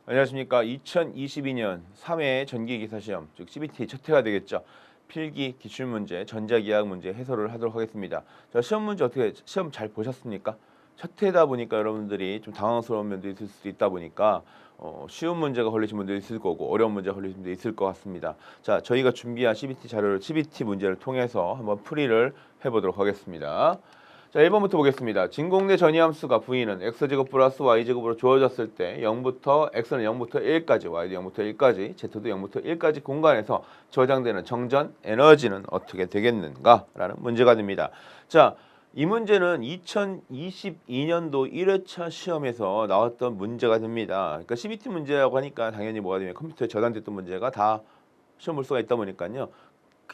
안녕하십니까. 2022년 3회 전기기사시험, 즉 CBT 첫 회가 되겠죠. 필기 기출문제, 전자기하학 문제 해설을 하도록 하겠습니다. 자, 시험 문제 시험 잘 보셨습니까? 첫 회다 보니까 여러분들이 좀 당황스러운 면도 있을 수도 있다 보니까 쉬운 문제가 걸리신 분도 있을 거고 어려운 문제가 걸리신 분도 있을 것 같습니다. 자, 저희가 준비한 CBT 자료를 CBT 문제를 통해서 한번 풀이를 해보도록 하겠습니다. 자, 1번부터 보겠습니다. 진공내 전이함수가 V는 x제곱 플러스 y제곱으로 주어졌을 때 0부터 x는 0부터 1까지, y도 0부터 1까지, z도 0부터 1까지 공간에서 저장되는 정전 에너지는 어떻게 되겠는가? 라는 문제가 됩니다. 자, 이 문제는 2022년도 1회차 시험에서 나왔던 문제가 됩니다. 그러니까 CBT 문제라고 하니까 당연히 뭐가 되면 컴퓨터에 저장됐던 문제가 다 시험 볼 수가 있다 보니까요.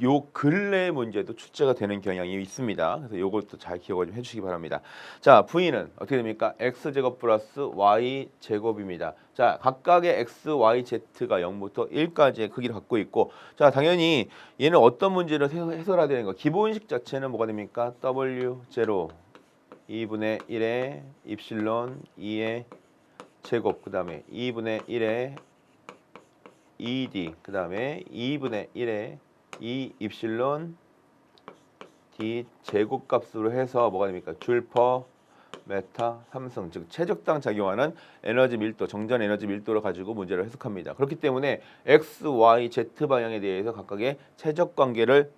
요 근래 문제도 출제가 되는 경향이 있습니다. 그래서 요것도 잘 기억을 좀 해주시기 바랍니다. 자, V는 어떻게 됩니까? x제곱 플러스 y제곱입니다. 자, 각각의 x, y, z가 0부터 1까지의 크기를 갖고 있고, 자, 당연히 얘는 어떤 문제를 해설해야 되는 거? 기본식 자체는 뭐가 됩니까? w0 2분의 1의 입실론 2의 제곱, 그 다음에 2분의 1의 2d, 그 다음에 2분의 1의 2 입실론 d 제곱값으로 해서 뭐가 됩니까? 줄 퍼 메타 3승, 즉 최적당 작용하는 에너지 밀도, 정전 에너지 밀도를 가지고 문제를 해석합니다. 그렇기 때문에 x, y, z 방향에 대해서 각각의 최적 관계를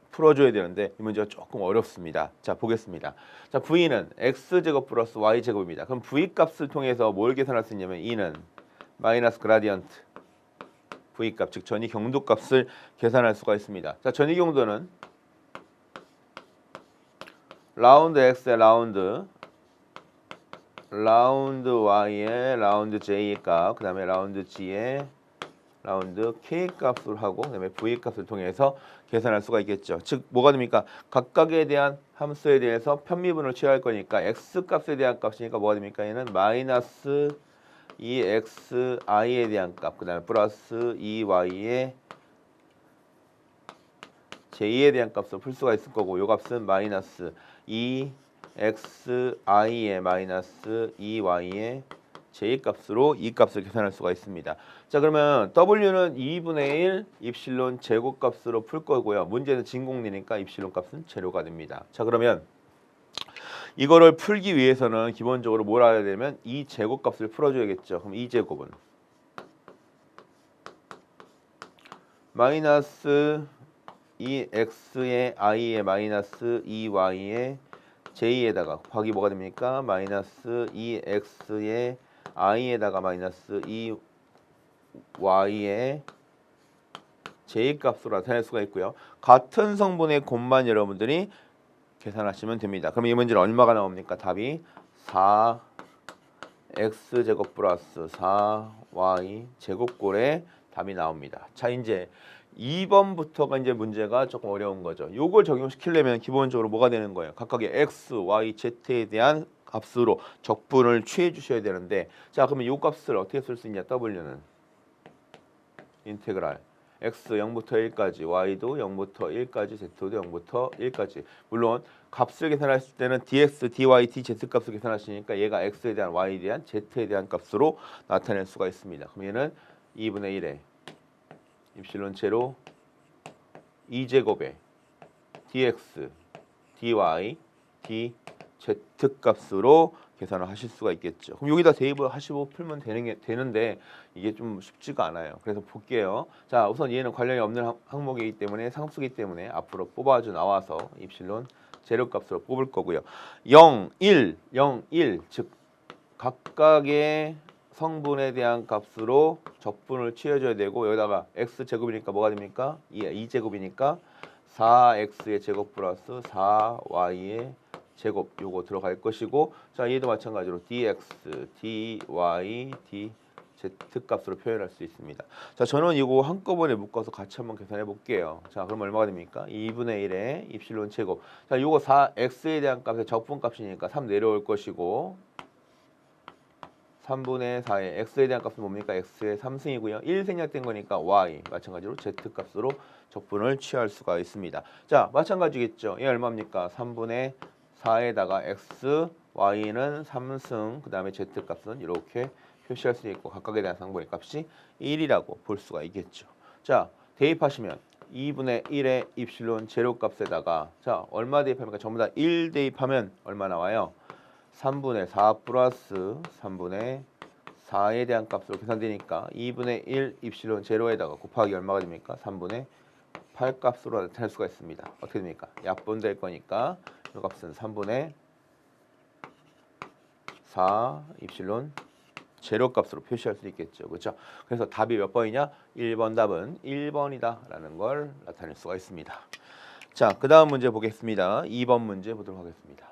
풀어줘야 되는데 이 문제가 조금 어렵습니다. 자, 보겠습니다. 자, v는 x제곱 플러스 y제곱입니다. 그럼 v값을 통해서 뭘 계산할 수 있냐면 e는 마이너스 그라디언트 V값, 즉 전위 경도값을 계산할 수가 있습니다. 자, 전위 경도는 라운드 X의 라운드 Y의 라운드 J 값, 그 다음에 라운드 G의 라운드 K 값을 하고, 그 다음에 V 값을 통해서 계산할 수가 있겠죠. 즉, 뭐가 됩니까? 각각에 대한 함수에 대해서 편미분을 취할 거니까 X 값에 대한 값이니까 뭐가 됩니까? 얘는 마이너스 2xi에 대한 값, 그 다음에 플러스 2y의 j에 대한 값을 풀 수가 있을 거고, 요 값은 마이너스 2xi의 마이너스 2y의 j 값으로 이 값을 계산할 수가 있습니다. 자, 그러면 w는 2분의 1 입실론 제곱값으로 풀 거고요. 문제는 진공리니까 입실론 값은 제로가 됩니다. 자, 그러면 이거를 풀기 위해서는 기본적으로 뭘 알아야 되냐면 이 제곱값을 풀어줘야겠죠. 그럼 이 제곱은 마이너스 2x의 i의 마이너스 2y의 j에다가 곱하기 뭐가 됩니까? 마이너스 2x의 i에다가 마이너스 2y의 j값으로 나타낼 수가 있고요. 같은 성분의 곱만 여러분들이 계산하시면 됩니다. 그럼 이 문제는 얼마가 나옵니까? 답이 4x제곱 플러스 4y 제곱꼴의 답이 나옵니다. 자, 이제 2번부터가 이제 문제가 조금 어려운 거죠. 요걸 적용시키려면 기본적으로 뭐가 되는 거예요? 각각의 x, y, z에 대한 값으로 적분을 취해 주셔야 되는데, 자, 그러면 요 값을 어떻게 쓸 수 있냐? w는 인테그랄 x 0부터 1까지, y도 0부터 1까지, z도 0부터 1까지. 물론 값을 계산하실 때는 dx, dy, dz 값을 계산하시니까 얘가 x에 대한 y에 대한 z에 대한 값으로 나타낼 수가 있습니다. 그럼 얘는 2분의 1에 입실론 제로 2제곱에 dx, dy, dz 값으로 계산을 하실 수가 있겠죠. 그럼 여기다 대입을 하시고 풀면 되는데 이게 좀 쉽지가 않아요. 그래서 볼게요. 자, 우선 얘는 관련이 없는 항목이기 때문에 상수기 때문에 앞으로 뽑아줘 나와서 입실론 제로 값으로 뽑을 거고요. 0, 1, 0, 1, 즉 각각의 성분에 대한 값으로 적분을 취해줘야 되고, 여기다가 x제곱이니까 뭐가 됩니까? 2제곱이니까 4x의 제곱 플러스 4y의 제곱 요거 들어갈 것이고, 자, 얘도 마찬가지로 dx, dy, dz 값으로 표현할 수 있습니다. 자, 저는 이거 한꺼번에 묶어서 같이 한번 계산해 볼게요. 자, 그럼 얼마가 됩니까? 2분의 1의 입실론 제곱. 자, 요거 4x에 대한 값의 적분 값이니까 3 내려올 것이고, 3분의 4의 x에 대한 값은 뭡니까? x의 3승이고요. 1 생략된 거니까 y, 마찬가지로 z 값으로 적분을 취할 수가 있습니다. 자, 마찬가지겠죠. 얘 얼마입니까? 3분의 4에다가 x, y는 3승, 그 다음에 z 값은 이렇게 표시할 수 있고 각각에 대한 상분의 값이 1이라고 볼 수가 있겠죠. 자, 대입하시면 2분의 1의 입실론 재료값에다가 자, 얼마 대입합니까? 전부 다 1 대입하면 얼마 나와요? 3분의 4 플러스 3분의 4에 대한 값으로 계산되니까 2분의 1 입실론 제로에다가 곱하기 얼마가 됩니까? 3분의 8 값으로 나타낼 수가 있습니다. 어떻게 됩니까? 약분될 거니까 이 값은 3분의 4 입실론 제로 값으로 표시할 수 있겠죠. 그렇죠? 그래서 답이 몇 번이냐? 1번 답은 1번이다라는 걸 나타낼 수가 있습니다. 자, 그 다음 문제 보겠습니다. 2번 문제 보도록 하겠습니다.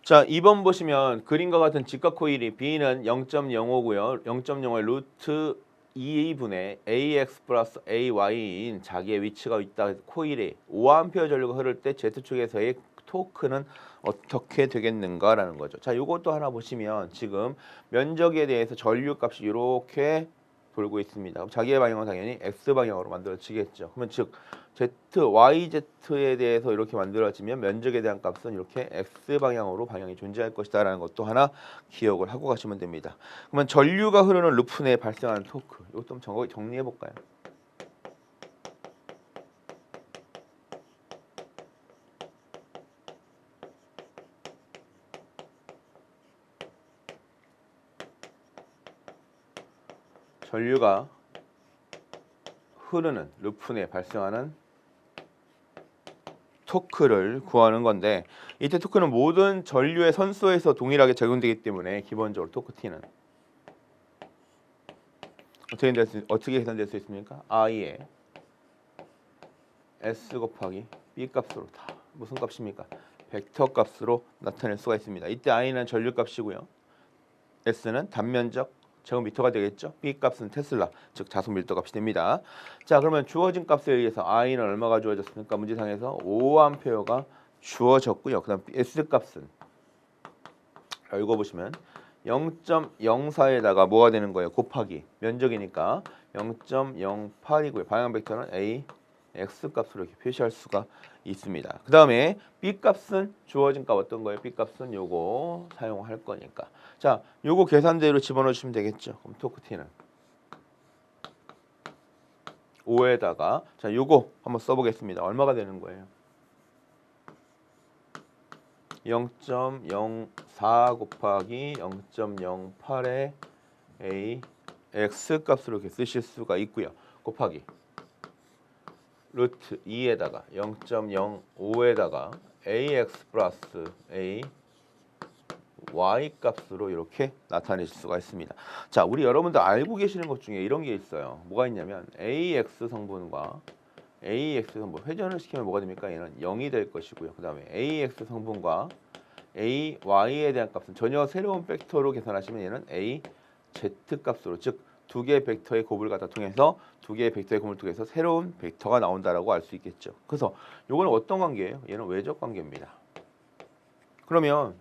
자, 2번 보시면 그림과 같은 직각코일이 B는 0.05고요. 0.05의 루트 2분의 AX 플러스 AY인 자기의 위치가 있다. 코일이 5A 전류가 흐를 때 Z축에서의 토크는 어떻게 되겠는가라는 거죠. 자, 이것도 하나 보시면 지금 면적에 대해서 전류값이 이렇게 돌고 있습니다. 그럼 자기의 방향은 당연히 X방향으로 만들어지겠죠. 그러면 즉 Z, YZ에 대해서 이렇게 만들어지면 면적에 대한 값은 이렇게 X방향으로 방향이 존재할 것이다 라는 것도 하나 기억을 하고 가시면 됩니다. 그러면 전류가 흐르는 루프 내에 발생하는 토크 이것도 좀 정리해 볼까요? 전류가 흐르는 루프 내에 발생하는 토크를 구하는 건데 이때 토크는 모든 전류의 선소에서 동일하게 적용되기 때문에 기본적으로 토크 T는 어떻게 계산될 수 있습니까? I의 S 곱하기 B 값으로 다 무슨 값입니까? 벡터 값으로 나타낼 수가 있습니다. 이때 I는 전류 값이고요. S는 단면적 제곱미터가 되겠죠. B 값은 테슬라, 즉 자속 밀도 값이 됩니다. 자, 그러면 주어진 값에 의해서 I는 얼마가 주어졌습니까? 문제상에서 5A가 주어졌고요. 그다음 S 값은 읽어보시면 0.04에다가 뭐가 되는 거예요? 곱하기 면적이니까 0.08이고요. 방향 벡터는 A, X 값으로 이렇게 표시할 수가 있습니다. 그 다음에 B 값은 주어진 값 어떤 거예요? B 값은 요거 사용할 거니까. 자, 요거 계산대로 집어넣으시면 되겠죠. 그럼 토크 T는 5에다가 자, 요거 한번 써보겠습니다. 얼마가 되는 거예요? 0.04 곱하기 0.08의 A, X 값으로 이렇게 쓰실 수가 있고요. 곱하기 루트 2에다가 0.05에다가 AX 플러스 A Y 값으로 이렇게 나타내실 수가 있습니다. 자, 우리 여러분들 알고 계시는 것 중에 이런 게 있어요. 뭐가 있냐면 AX 성분과 AX 성분 회전을 시키면 뭐가 됩니까? 얘는 0이 될 것이고요. 그 다음에 AX 성분과 AY에 대한 값은 전혀 새로운 벡터로 계산하시면 얘는 AZ 값으로 즉 두 개의 벡터의 곱을 갖다 통해서 두 개의 벡터의 곱을 통해서 새로운 벡터가 나온다라고 알 수 있겠죠. 그래서 이거는 어떤 관계예요? 얘는 외적 관계입니다. 그러면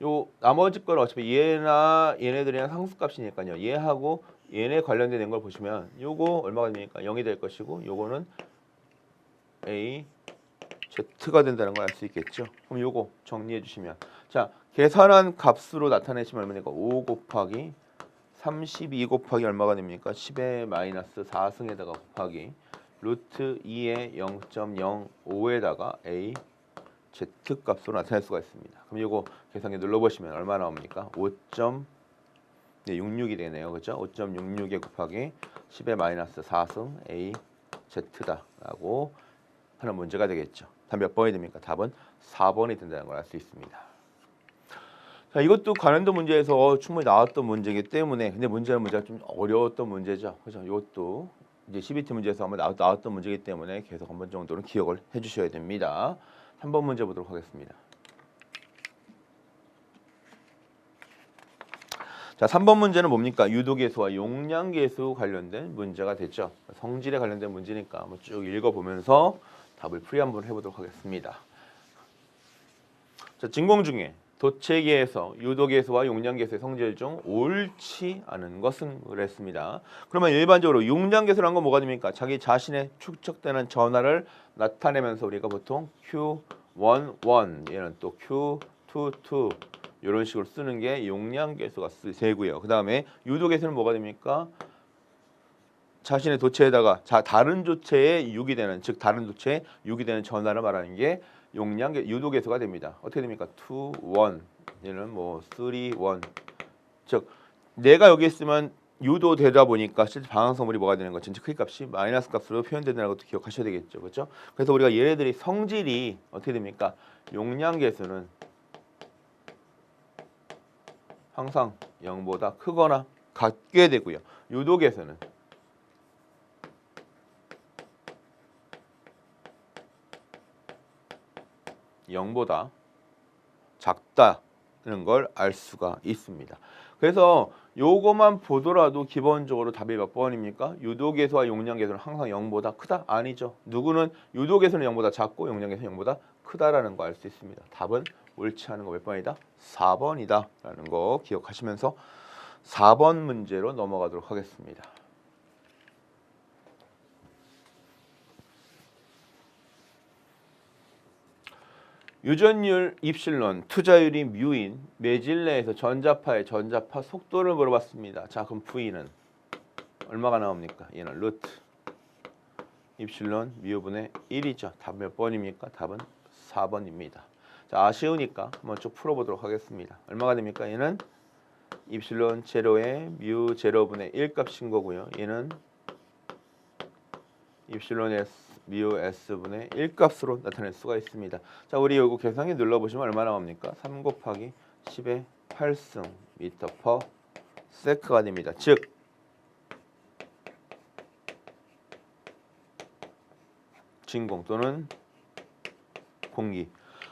요 나머지 거는 어차피 얘나 얘네들이랑 상수값이니까요. 얘하고 얘네 관련된 걸 보시면 요거 얼마가 됩니까? 0이 될 것이고 요거는 A Z가 된다는 걸 알 수 있겠죠. 그럼 요거 정리해 주시면 자, 계산한 값으로 나타내시면 얼마 됩니까? 5 곱하기 32 곱하기 얼마가 됩니까? 10의 마이너스 4승에다가 곱하기 루트 2의 0.05에다가 A Z 값으로 나타낼 수가 있습니다. 그럼 이거 계산기 눌러보시면 얼마 나옵니까? 5.66이 되네요. 그렇죠? 5.66에 곱하기 10의 마이너스 4승 A Z다라고 하는 문제가 되겠죠. 답 몇 번이 됩니까? 답은 4번이 된다는 걸 알 수 있습니다. 자, 이것도 관련도 문제에서 충분히 나왔던 문제이기 때문에 근데 문제가 좀 어려웠던 문제죠. 그렇죠? 이것도 이제 CBT 문제에서 한번 나왔던 문제이기 때문에 계속 한 번 정도는 기억을 해주셔야 됩니다. 3번 문제 보도록 하겠습니다. 자, 3번 문제는 뭡니까? 유도계수와 용량계수 관련된 문제가 됐죠. 성질에 관련된 문제니까 한번 쭉 읽어보면서 답을 풀이 한번 해보도록 하겠습니다. 자, 진공 중에 도체계에서 유도계수와 용량계수의 성질 중 옳지 않은 것은 그랬습니다. 그러면 일반적으로 용량계수란 건 뭐가 됩니까? 자기 자신의 축적되는 전하를 나타내면서 우리가 보통 Q11 얘는 또 Q22 이런 식으로 쓰는 게 용량계수가 되고요. 그 다음에 유도계수는 뭐가 됩니까? 자신의 도체에다가 다른 도체에 유기되는, 즉 다른 도체에 유기되는 전하를 말하는 게 용량 유도계수가 됩니다. 어떻게 됩니까? 2, 1 얘는 뭐 3, 1 즉 내가 여기 있으면 유도되다 보니까 실제 방향성물이 뭐가 되는 거 전체 크기값이 마이너스 값으로 표현된다는 것도 기억하셔야 되겠죠. 그렇죠? 그래서 우리가 얘네들이 성질이 어떻게 됩니까? 용량계수는 항상 0보다 크거나 같게 되고요. 유도계수는 0보다 작다는 걸 알 수가 있습니다. 그래서 요거만 보더라도 기본적으로 답이 몇 번입니까? 유도계수와 용량계수는 항상 0보다 크다? 아니죠. 누구는 유도계수는 0보다 작고 용량계수는 0보다 크다라는 거 알 수 있습니다. 답은 옳지 않은 거 몇 번이다? 4번이다 라는 거 기억하시면서 4번 문제로 넘어가도록 하겠습니다. 유전율 입실론, 투자율이 뮤인 매질 내에서 전자파의 전자파 속도를 물어봤습니다. 자, 그럼 V는 얼마가 나옵니까? 얘는 루트 입실론 뮤분의 1이죠. 답 몇 번입니까? 답은 4번입니다. 자, 아쉬우니까 한번 쭉 풀어보도록 하겠습니다. 얼마가 됩니까? 얘는 입실론 제로에 뮤 제로분의 1 값인 거고요. 얘는 입실론 S 뮤 S분의 1 값으로 나타낼 수가 있습니다. 자, 우리 요거 계산기 눌러보시면 얼마 나옵니까? 3 곱하기 10의 8승 미터 퍼 세크가 됩니다. 즉 진공 또는 공기.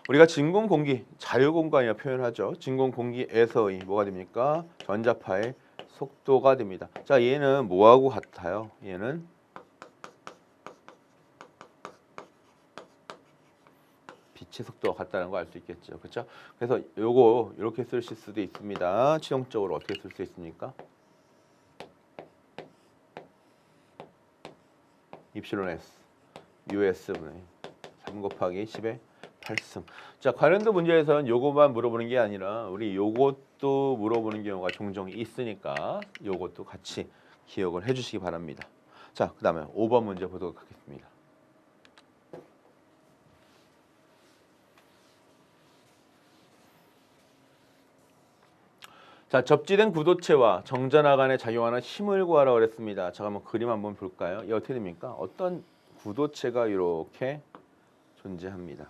우리가 진공 공기 자유공간이라 표현하죠. 진공 공기에서의 뭐가 됩니까? 전자파의 속도가 됩니다. 자, 얘는 뭐하고 같아요? 얘는 빛의 속도가 같다는 거 알 수 있겠죠. 그렇죠? 그래서 요거 이렇게 쓰실 수도 있습니다. 최종적으로 어떻게 쓸 수 있습니까? 입실론 S US분의 3 곱하기 10의 8승. 자, 관련도 문제에서는 요거만 물어보는 게 아니라 우리 요것도 물어보는 경우가 종종 있으니까 요것도 같이 기억을 해주시기 바랍니다. 자, 그 다음에 5번 문제 보도록 하겠습니다. 자, 접지된 구도체와 정전하 간에 작용하는 힘을 구하라고 그랬습니다. 자, 한번 그림 한번 볼까요? 이 어떻게 됩니까? 어떤 구도체가 이렇게 존재합니다.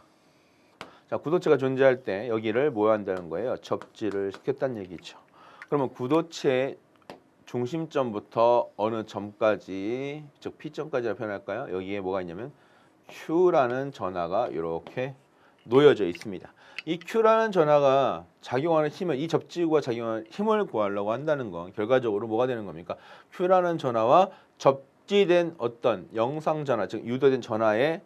자, 구도체가 존재할 때 여기를 뭐 한다는 거예요? 접지를 시켰다는 얘기죠. 그러면 구도체의 중심점부터 어느 점까지, 즉 P점까지라 표현할까요? 여기에 뭐가 있냐면 Q라는 전하가 이렇게 놓여져 있습니다. 이 Q라는 전하가 작용하는 힘을, 이 접지구가 작용하는 힘을 구하려고 한다는 건 결과적으로 뭐가 되는 겁니까? Q라는 전하와 접지된 어떤 영상 전하, 즉 유도된 전하의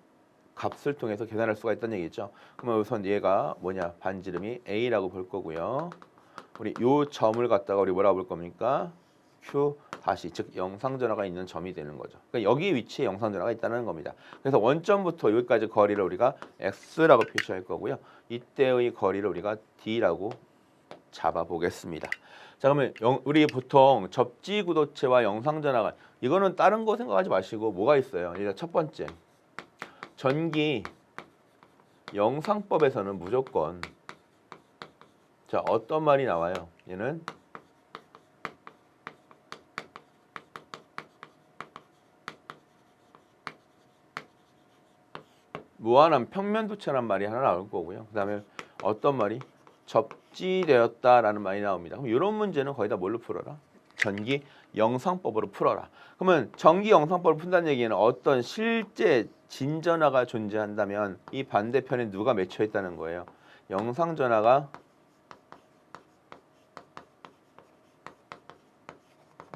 값을 통해서 계산할 수가 있다는 얘기죠. 그러면 우선 얘가 뭐냐? 반지름이 A라고 볼 거고요. 우리 요 점을 갖다가 우리 뭐라고 볼 겁니까? Q 다시 즉 영상 전하가 있는 점이 되는 거죠. 그러니까 여기 위치에 영상 전하가 있다는 겁니다. 그래서 원점부터 여기까지 거리를 우리가 X라고 표시할 거고요. 이때의 거리를 우리가 D라고 잡아 보겠습니다. 자, 그러면 우리 보통 접지 구도체와 영상 전하가 이거는 다른 거 생각하지 마시고 뭐가 있어요? 일단 첫 번째 전기 영상법에서는 무조건 자, 어떤 말이 나와요? 얘는 무한한 평면도체란 말이 하나 나올 거고요. 그 다음에 어떤 말이 접지되었다라는 말이 나옵니다. 그럼 이런 문제는 거의 다 뭘로 풀어라? 전기 영상법으로 풀어라. 그러면 전기 영상법을 푼다는 얘기는 어떤 실제 진전하가 존재한다면 이 반대편에 누가 맺혀 있다는 거예요? 영상 전하가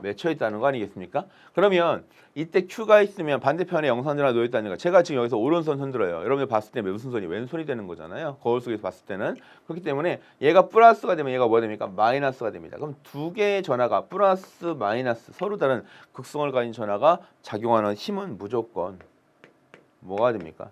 맺혀 있다는 거 아니겠습니까? 그러면 이때 Q가 있으면 반대편에 영상전화가 놓여 있다는 거. 제가 지금 여기서 오른손 손들어요. 여러분들 봤을 때 무슨 손이 왼손이 되는 거잖아요. 거울 속에서 봤을 때는. 그렇기 때문에 얘가 플러스가 되면 얘가 뭐 됩니까? 마이너스가 됩니다. 그럼 두 개의 전화가 플러스 마이너스 서로 다른 극성을 가진 전화가 작용하는 힘은 무조건 뭐가 됩니까?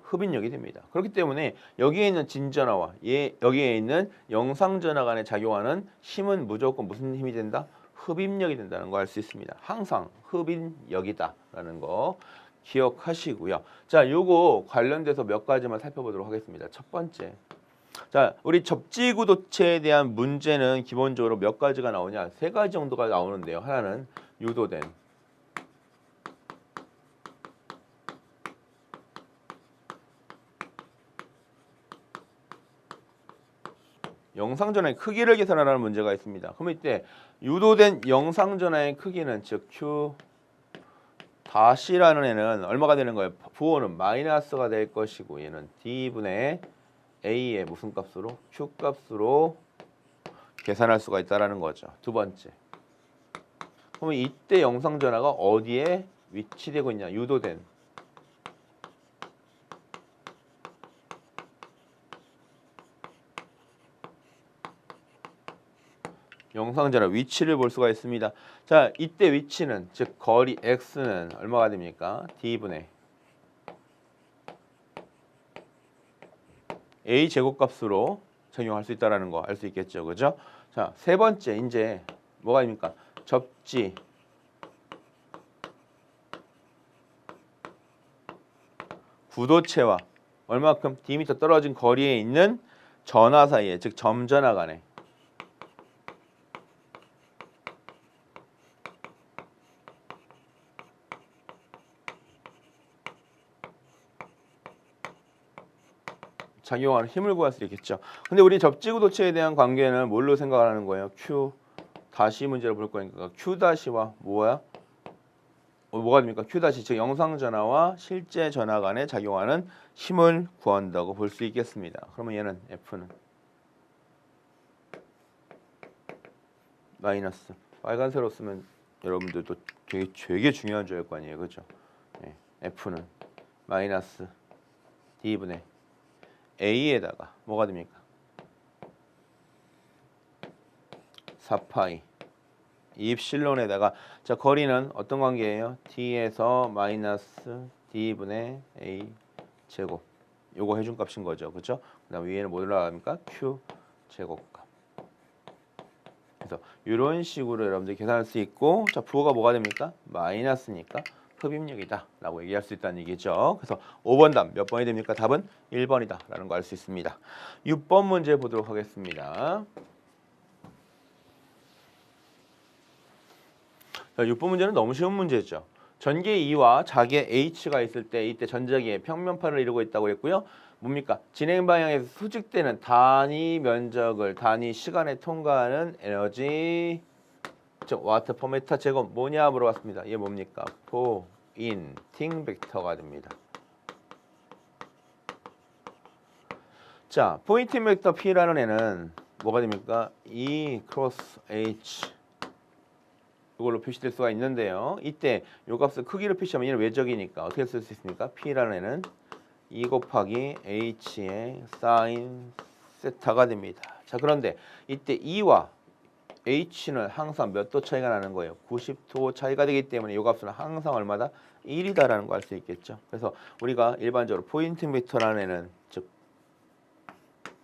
흡인력이 됩니다. 그렇기 때문에 여기에 있는 진전화와 여기에 있는 영상전화 간에 작용하는 힘은 무조건 무슨 힘이 된다? 흡입력이 된다는 거 알 수 있습니다. 항상 흡인력이다라는 거 기억하시고요. 자, 요거 관련돼서 몇 가지만 살펴보도록 하겠습니다. 첫 번째. 자, 우리 접지구도체에 대한 문제는 기본적으로 몇 가지가 나오냐? 세 가지 정도가 나오는데요. 하나는 유도된 영상전화의 크기를 계산하라는 문제가 있습니다. 그럼 이때 유도된 영상전화의 크기는 즉 Q 다시라는 애는 얼마가 되는 거예요? 부호는 마이너스가 될 것이고 얘는 D분의 A의 무슨 값으로? Q 값으로 계산할 수가 있다는 거죠. 두 번째. 그러면 이때 영상전화가 어디에 위치되고 있냐? 유도된 영상전화 위치를 볼 수가 있습니다. 자, 이때 위치는 즉 거리 x는 얼마가 됩니까? d분의 a 제곱값으로 적용할 수 있다라는 거 알 수 있겠죠, 그죠? 자, 세 번째 이제 뭐가 됩니까? 접지 구도체와 얼마큼 dm 떨어진 거리에 있는 전화 사이에 즉 점전화 간에 작용하는 힘을 구할 수 있겠죠. 근데 우리 접지구도체에 대한 관계는 뭘로 생각하는 거예요? Q 다시 문제를 볼 거니까 Q 다시와 뭐야? 뭐가 됩니까? Q 다시 즉 영상 전화와 실제 전화 간에 작용하는 힘을 구한다고 볼 수 있겠습니다. 그러면 얘는 F는 마이너스 빨간색으로 쓰면 여러분들도 되게 중요한 줄 알 거 아니에요, 그렇죠? 네. F는 마이너스 D분의 A에다가 뭐가 됩니까? 4파이 이입실론에다가 자 거리는 어떤 관계예요? T에서 마이너스 D분의 A 제곱 요거 해준 값인 거죠, 그렇죠? 그다음 위에는 뭐 올라갑니까? Q 제곱값. 그래서 이런 식으로 여러분들이 계산할 수 있고 자 부호가 뭐가 됩니까? 마이너스니까 흡입력이다 라고 얘기할 수 있다는 얘기죠. 그래서 5번 답 몇 번이 됩니까? 답은 1번이다 라는 거 알 수 있습니다. 6번 문제 보도록 하겠습니다. 자, 6번 문제는 너무 쉬운 문제죠. 전개 E와 자개 H가 있을 때 이때 전자기의 평면파를 이루고 있다고 했고요. 뭡니까? 진행 방향에서 수직되는 단위 면적을 단위 시간에 통과하는 에너지 즉 와트 퍼 미터 제곱 뭐냐 물어봤습니다. 이게 뭡니까? 포인팅 벡터가 됩니다. 자, 포인팅 벡터 P라는 애는 뭐가 됩니까? E 크로스 H 이걸로 표시될 수가 있는데요. 이때 요 값을 크기로 표시하면 얘는 외적이니까 어떻게 쓸 수 있습니까? P라는 애는 E 곱하기 H의 사인 세타가 됩니다. 자, 그런데 이때 E와 H는 항상 몇 도 차이가 나는 거예요? 90도 차이가 되기 때문에 이 값은 항상 얼마다? 1이다라는 거 알 수 있겠죠. 그래서 우리가 일반적으로 포인팅 벡터라는 애는 즉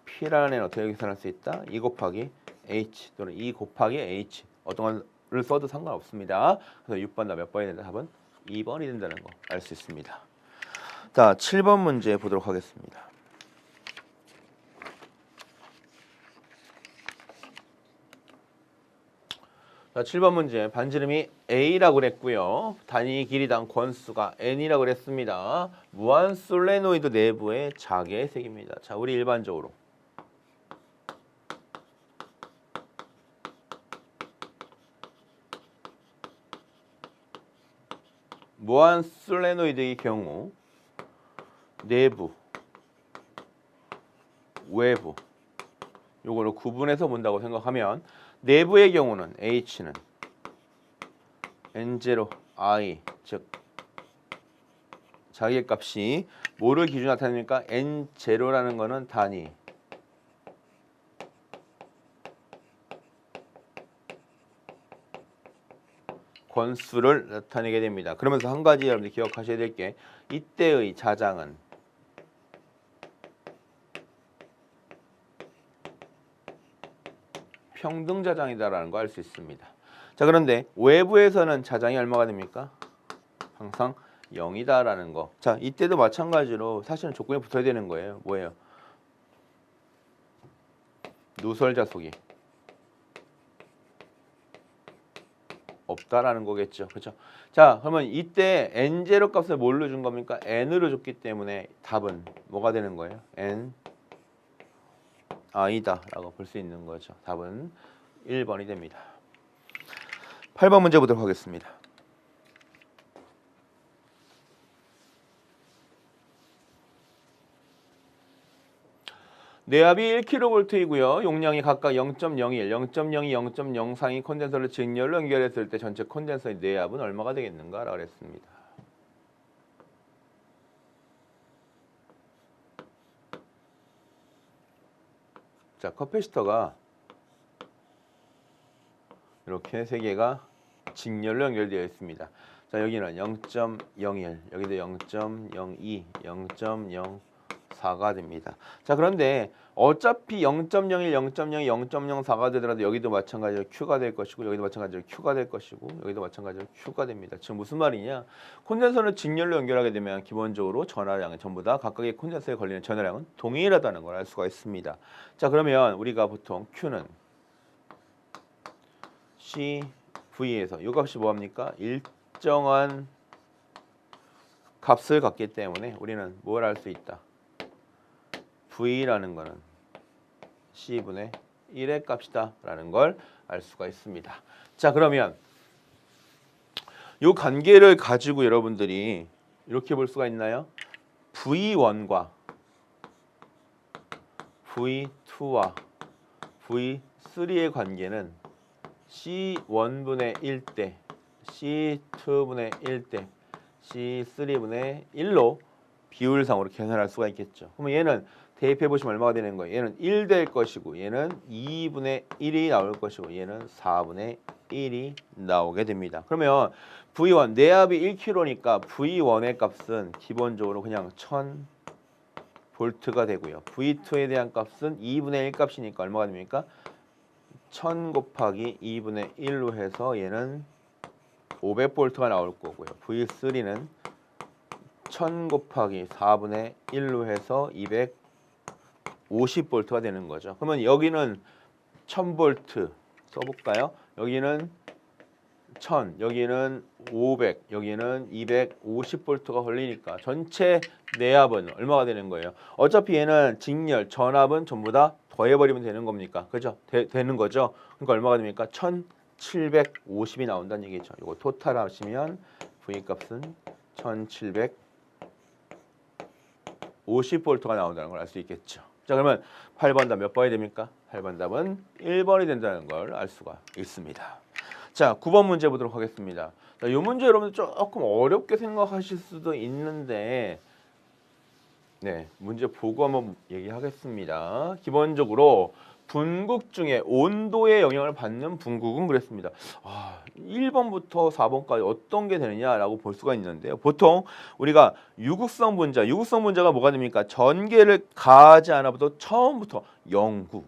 P라는 애는 어떻게 계산할 수 있다? E 곱하기 H 또는 E 곱하기 H 어떤 걸 써도 상관없습니다. 그래서 6번 다 몇 번이 된다? 답은 2번이 된다는 거 알 수 있습니다. 자, 7번 문제 보도록 하겠습니다. 자, 7번 문제 반지름이 A라고 그랬고요. 단위 길이당 권수가 N이라고 그랬습니다. 무한 솔레노이드 내부의 자개의 색입니다. 자, 우리 일반적으로 무한 솔레노이드의 경우 내부, 외부 요거를 구분해서 본다고 생각하면 내부의 경우는 h는 n0 i 즉 자기의 값이 뭐를 기준으로 나타냅니까? n0라는 거는 단위 권수를 나타내게 됩니다. 그러면서 한 가지 여러분들 기억하셔야 될 게 이때의 자장은 평등 자장이다라는 거 알 수 있습니다. 자, 그런데 외부에서는 자장이 얼마가 됩니까? 항상 0이다라는 거. 자, 이때도 마찬가지로 사실은 조건이 붙어야 되는 거예요. 뭐예요? 누설자속이 없다라는 거겠죠. 그렇죠? 자, 그러면 이때 n0 값을 뭘로 준 겁니까? n으로 줬기 때문에 답은 뭐가 되는 거예요? n i다라고 볼 수 있는 거죠. 답은 1번이 됩니다. 8번 문제 보도록 하겠습니다. 내압이 1kV이고요. 용량이 각각 0.01, 0.02, 0.03이 콘덴서를 직렬로 연결했을 때 전체 콘덴서의 내압은 얼마가 되겠는가? 라고 했습니다. 자, 커패시터가 이렇게 세 개가 직렬로 연결되어 있습니다. 자, 여기는 0.01, 여기도 0.02, 0.04가 됩니다. 자, 그런데 어차피 0.01, 0.02, 0.04가 되더라도 여기도 마찬가지로 Q가 될 것이고 여기도 마찬가지로 Q가 될 것이고 여기도 마찬가지로 Q가 됩니다. 지금 무슨 말이냐? 콘덴서를 직렬로 연결하게 되면 기본적으로 전하량은 전부 다 각각의 콘덴서에 걸리는 전하량은 동일하다는 걸 알 수가 있습니다. 자, 그러면 우리가 보통 Q는 CV에서 이 값이 뭐합니까? 일정한 값을 갖기 때문에 우리는 뭘 알 수 있다? V라는 거는 C분의 1의 값이다 라는 걸 알 수가 있습니다. 자, 그러면 이 관계를 가지고 여러분들이 이렇게 볼 수가 있나요? V1과 V2와 V3의 관계는 C1분의 1대 C2분의 1대 C3분의 1로 비율상으로 계산할 수가 있겠죠. 그러면 얘는 대입해 보시면 얼마가 되는 거예요? 얘는 1 될 것이고 얘는 2분의 1이 나올 것이고 얘는 4분의 1이 나오게 됩니다. 그러면 V1 내압이 1kg니까 V1의 값은 기본적으로 그냥 1000V가 되고요. V2에 대한 값은 2분의 1 값이니까 얼마가 됩니까? 1000 곱하기 2분의 1로 해서 얘는 500V가 나올 거고요. V3는 1000 곱하기 4분의 1로 해서 250V가 되는 거죠. 그러면 여기는 1000V 써볼까요? 여기는 1000, 여기는 500, 여기는 250V가 걸리니까 전체 내압은 얼마가 되는 거예요? 어차피 얘는 직렬, 전압은 전부 다 더해버리면 되는 겁니까? 그죠? 되는 거죠? 그러니까 얼마가 됩니까? 1750이 나온다는 얘기죠. 이거 토탈 하시면 V 값은 1750V가 나온다는 걸 알 수 있겠죠. 자, 그러면 8번 답 몇 번이 됩니까? 8번 답은 1번이 된다는 걸 알 수가 있습니다. 자, 9번 문제 보도록 하겠습니다. 자, 이 문제 여러분들 조금 어렵게 생각하실 수도 있는데 네, 문제 보고 한번 얘기하겠습니다. 기본적으로 분국 중에 온도의 영향을 받는 분국은 그랬습니다. 1번부터 4번까지 어떤 게 되느냐라고 볼 수가 있는데요. 보통 우리가 유극성 분자가 뭐가 됩니까? 전개를 가하지 않아도 처음부터 영구,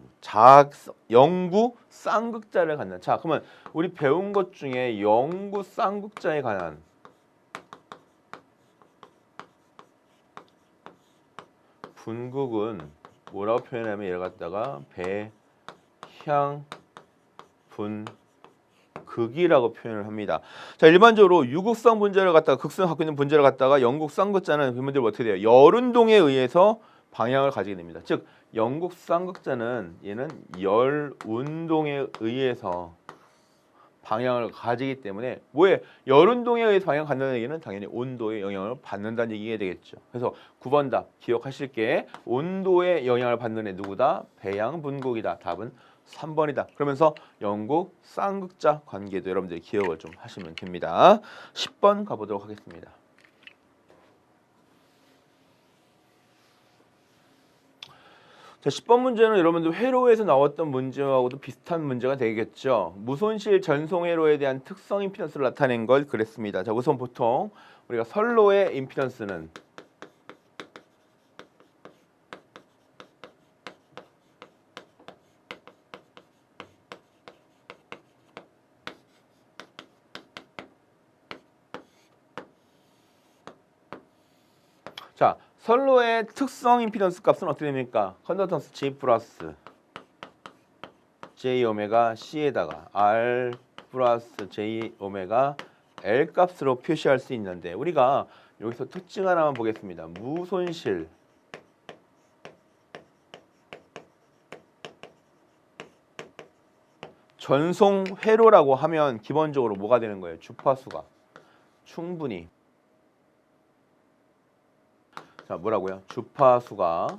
쌍극자를 갖는. 자, 그러면 우리 배운 것 중에 영구 쌍극자에 관한 분국은 뭐라고 표현하면 얘를 갖다가 배향분극이라고 표현을 합니다. 자, 일반적으로 유극성 분자를 갖다가 극성을 갖고 있는 분자를 갖다가 영국 쌍극자는 그분들이 어떻게 돼요? 열운동에 의해서 방향을 가지게 됩니다. 즉 영국 쌍극자는 얘는 열운동에 의해서 방향을 가지기 때문에 뭐에 열운동에 의해서 방향을 갖는다는 얘기는 당연히 온도에 영향을 받는다는 얘기가 되겠죠. 그래서 9번 답 기억하실 게 온도에 영향을 받는 애 누구다? 배양 분국이다. 답은 3번이다. 그러면서 영국 쌍극자 관계도 여러분들이 기억을 좀 하시면 됩니다. 10번 가보도록 하겠습니다. 자, 10번 문제는 여러분들 회로에서 나왔던 문제하고도 비슷한 문제가 되겠죠. 무손실 전송 회로에 대한 특성 임피던스를 나타낸 걸 그랬습니다. 자, 우선 보통 우리가 선로의 임피던스는 자, 선로의 특성 임피던스 값은 어떻게 됩니까? 컨덕턴스 G 플러스 J 오메가 C에다가 R 플러스 J 오메가 L 값으로 표시할 수 있는데 우리가 여기서 특징 하나만 보겠습니다. 무손실 전송 회로라고 하면 기본적으로 뭐가 되는 거예요? 주파수가 충분히 자 뭐라고요? 주파수가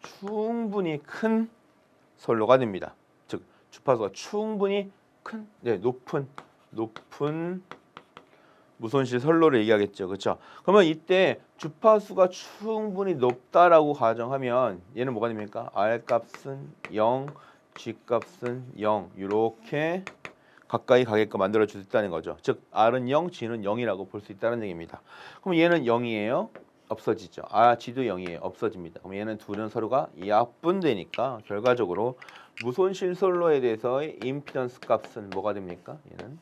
충분히 큰 선로가 됩니다. 즉 주파수가 충분히 큰, 높은 무손실 선로를 얘기하겠죠, 그렇죠? 그러면 이때 주파수가 충분히 높다라고 가정하면 얘는 뭐가 됩니까? R 값은 0, G 값은 0 이렇게 가까이 가게끔 만들어 줄 수 있다는 거죠. 즉 R은 0, G는 0이라고 볼 수 있다는 얘기입니다. 그럼 얘는 0이에요. 없어지죠. G도 0이에요. 없어집니다. 그럼 얘는 둘은 서로가 약분되니까 결과적으로 무손실 선로에 대해서의 임피던스 값은 뭐가 됩니까? 얘는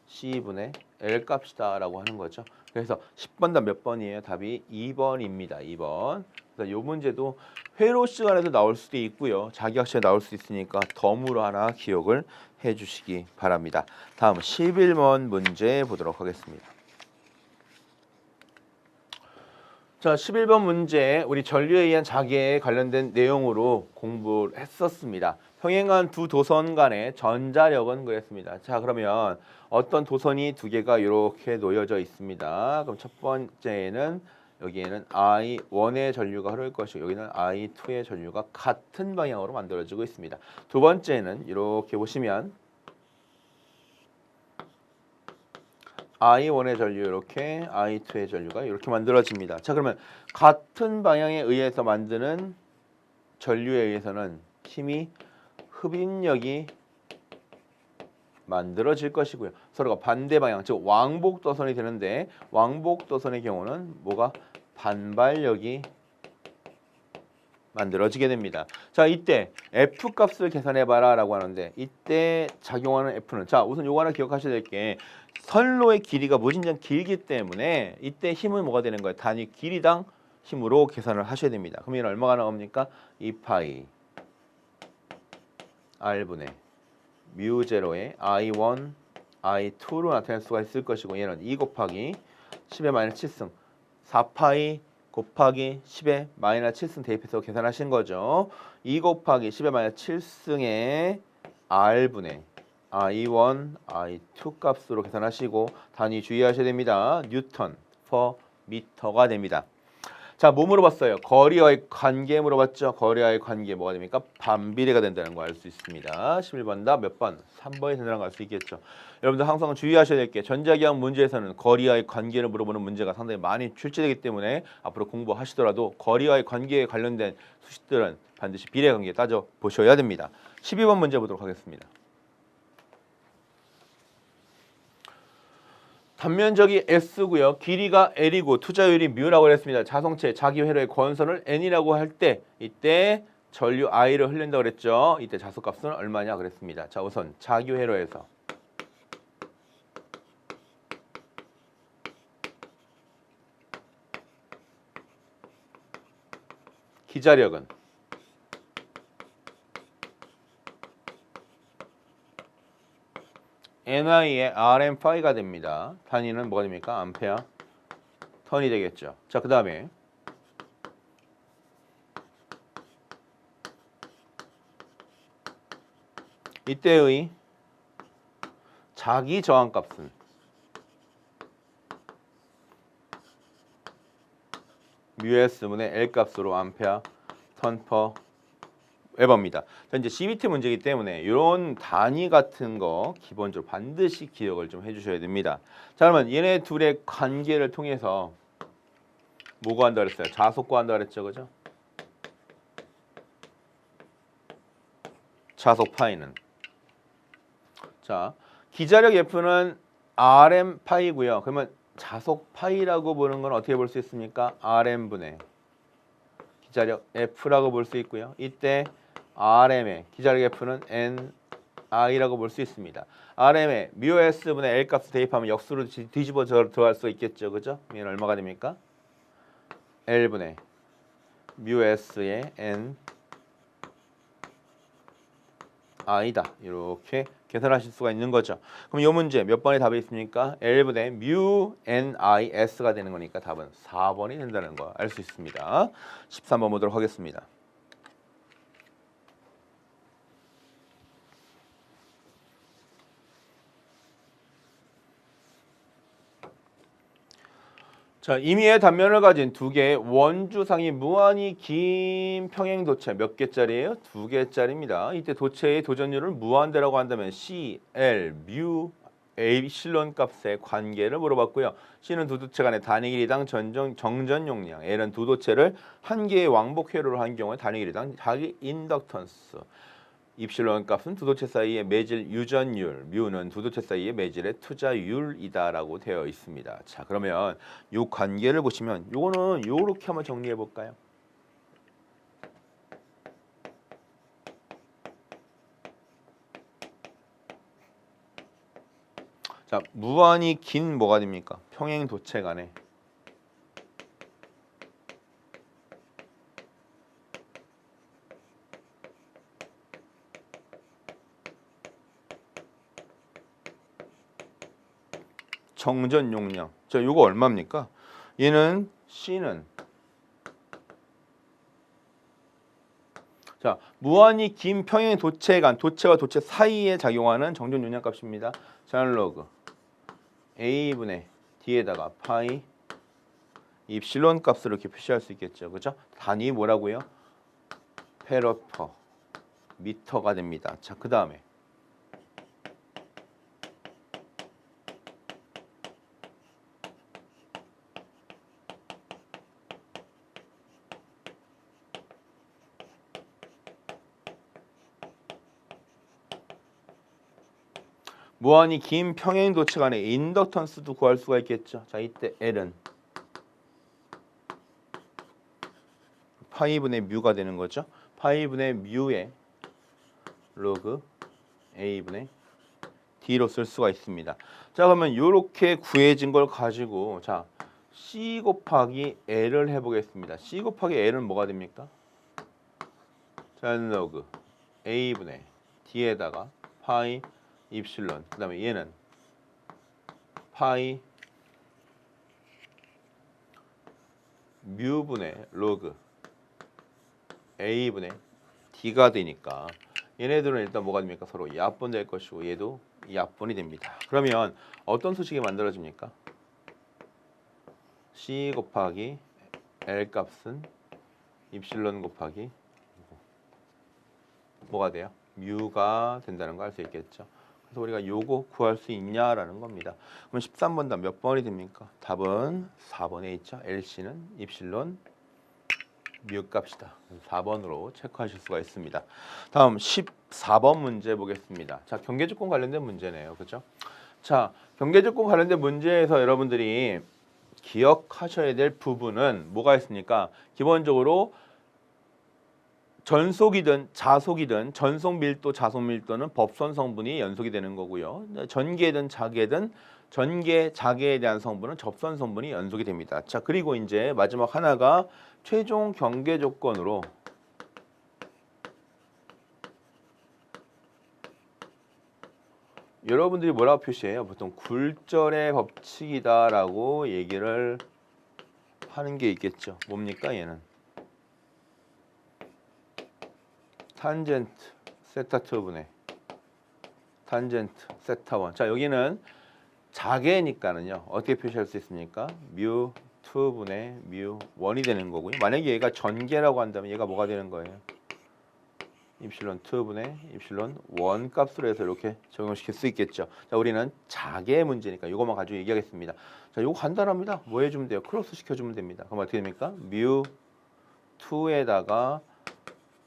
C분의 L 값이다 라고 하는 거죠. 그래서 10번 답 몇 번이에요? 답이 2번입니다. 2번. 그래서 이 문제도 회로 시간에도 나올 수도 있고요. 자기학시에 나올 수 있으니까 덤으로 하나 기억을 해주시기 바랍니다. 다음 11번 문제 보도록 하겠습니다. 자, 11번 문제 우리 전류에 의한 자기에 관련된 내용으로 공부를 했었습니다. 평행한 두 도선 간의 전자력은 그랬습니다. 자, 그러면 어떤 도선이 두 개가 이렇게 놓여져 있습니다. 그럼 첫 번째는 여기에는 I1의 전류가 흐를 것이고 여기는 I2의 전류가 같은 방향으로 만들어지고 있습니다. 두 번째는 이렇게 보시면 I1의 전류 이렇게, I2의 전류가 이렇게 만들어집니다. 자, 그러면 같은 방향에 의해서 만드는 전류에 의해서는 힘이 흡인력이 만들어질 것이고요. 서로가 반대 방향, 즉 왕복 도선이 되는데 왕복 도선의 경우는 뭐가 반발력이 만들어지게 됩니다. 자, 이때 F 값을 계산해봐라 라고 하는데 이때 작용하는 F는 자, 우선 요거 하나 기억하셔야 될 게 선로의 길이가 무진장 길기 때문에 이때 힘은 뭐가 되는 거예요? 단위 길이당 힘으로 계산을 하셔야 됩니다. 그럼 얘는 얼마가 나옵니까? 2파이 R분의 뮤 제로의 I1, I2로 나타낼 수가 있을 것이고 얘는 2 곱하기 10의 마이너스 7승 4파이 곱하기 10의 마이너스 7승 대입해서 계산하신 거죠. 2 곱하기 10의 마이너스 7승의 R분의 I1, I2 값으로 계산하시고 단위 주의하셔야 됩니다. 뉴턴 퍼 미터가 됩니다. 자, 뭐 물어봤어요? 거리와의 관계 물어봤죠? 거리와의 관계 뭐가 됩니까? 반비례가 된다는 거 알 수 있습니다. 11번 답 몇 번? 3번이 된다는 거 알 수 있겠죠. 여러분들 항상 주의하셔야 될 게 전자기학 문제에서는 거리와의 관계를 물어보는 문제가 상당히 많이 출제되기 때문에 앞으로 공부하시더라도 거리와의 관계에 관련된 수식들은 반드시 비례관계 따져 보셔야 됩니다. 12번 문제 보도록 하겠습니다. 단면적이 S고요. 길이가 L이고 투자율이 μ라고 했습니다. 자성체 자기 회로의 권선을 N이라고 할 때 이때 전류 I를 흘린다고 그랬죠. 이때 자소값은 얼마냐 그랬습니다. 자, 우선 자기 회로에서 기자력은 NI의 RM5가 됩니다. 단위는 뭐가 됩니까? 암페어 턴이 되겠죠. 자, 그 다음에 이때의 자기 저항값은 μs분의 L 값으로 암페어 턴퍼 웨버입니다. 자, 이제 CVT 문제이기 때문에 이런 단위 같은 거 기본적으로 반드시 기억을 좀 해주셔야 됩니다. 자, 그러면 얘네 둘의 관계를 통해서 뭐 구한다 그랬어요? 자속 구한다 그랬죠, 그죠? 자속 파이는 자 기자력 F는 RM 파이고요. 그러면 자속 파이라고 보는 건 어떻게 볼 수 있습니까? RM분의 기자력 F라고 볼 수 있고요. 이때 RM의 기자력 F는 NI라고 볼 수 있습니다. RM의 μS분의 L 값을 대입하면 역수로 뒤집어 들어갈 수 있겠죠. 그죠? 얘는 얼마가 됩니까? L분의 μS의 NI다. 이렇게 계산하실 수가 있는 거죠. 그럼 이 문제 몇 번의 답이 있습니까? L분의 μNIS가 되는 거니까 답은 4번이 된다는 거 알 수 있습니다. 13번 보도록 하겠습니다. 자, 임의의 단면을 가진 두 개의 원주상이 무한히 긴 평행도체 몇 개짜리예요? 두 개짜리입니다. 이때 도체의 도전율을 무한대라고 한다면 C, L, μ, 에이실론 값의 관계를 물어봤고요. C는 두 도체 간의 단위 길이당 정전 용량, L은 두 도체를 한 개의 왕복 회로로 한 경우에 단위 길이당 자기 인덕턴스, 입실론 값은 두 도체 사이의 매질 유전율, μ는 두 도체 사이의 매질의 투자율이다라고 되어 있습니다. 자, 그러면 이 관계를 보시면 요거는 요렇게 한번 정리해 볼까요? 자, 무한히 긴 뭐가 됩니까? 평행 도체 간에 정전 용량. 자, 요거 얼마입니까? 얘는 C는 자, 무한히 긴 평행 도체 간 도체와 도체 사이에 작용하는 정전 용량 값입니다. 자, 로그 A분의 D에다가 파이 입실론 값을 이렇게 표시할 수 있겠죠. 그죠? 단위 뭐라고요? 페러퍼 미터가 됩니다. 자, 그다음에 무한히 긴 평행 도체 간의 인덕턴스도 구할 수가 있겠죠. 자, 이때 L은 파이분의 뮤가 되는 거죠. 파이분의 뮤의 로그 A분의 D로 쓸 수가 있습니다. 자, 그러면 이렇게 구해진 걸 가지고 자 C 곱하기 L을 해보겠습니다. C 곱하기 L은 뭐가 됩니까? 자, 로그 A분의 D에다가 파이 입실론, 그 다음에 얘는 파이 뮤분의 로그 A분의 D가 되니까 얘네들은 일단 뭐가 됩니까? 서로 약분 될 것이고 얘도 약분이 됩니다. 그러면 어떤 수식이 만들어집니까? C 곱하기 L 값은 입실론 곱하기 뭐가 돼요? 뮤가 된다는 거 알 수 있겠죠. 그래서 우리가 요거 구할 수 있냐라는 겁니다. 그럼 13번 답 몇 번이 됩니까? 답은 4번에 있죠. LC는 입실론 뮤 값이다. 4번으로 체크하실 수가 있습니다. 다음 14번 문제 보겠습니다. 자, 경계조건 관련된 문제네요. 그렇죠? 자, 경계조건 관련된 문제에서 여러분들이 기억하셔야 될 부분은 뭐가 있습니까? 기본적으로 전속이든 자속이든 전속 밀도, 자속 밀도는 법선 성분이 연속이 되는 거고요. 전개든 자개든 전개, 자개에 대한 성분은 접선 성분이 연속이 됩니다. 자, 그리고 이제 마지막 하나가 최종 경계 조건으로 여러분들이 뭐라고 표시해요? 보통 굴절의 법칙이다라고 얘기를 하는 게 있겠죠. 뭡니까 얘는? 탄젠트 세타 2분의 탄젠트 세타 1. 자, 여기는 자개니까는요. 어떻게 표시할 수 있습니까? 뮤 2분의 뮤 1이 되는 거고요. 만약에 얘가 전개라고 한다면 얘가 뭐가 되는 거예요? 입실론 2분의 입실론 1 값으로 해서 이렇게 적용시킬 수 있겠죠. 자, 우리는 자개 문제니까 이것만 가지고 얘기하겠습니다. 자, 이거 간단합니다. 뭐 해주면 돼요? 크로스 시켜주면 됩니다. 그럼 어떻게 됩니까? 뮤 2에다가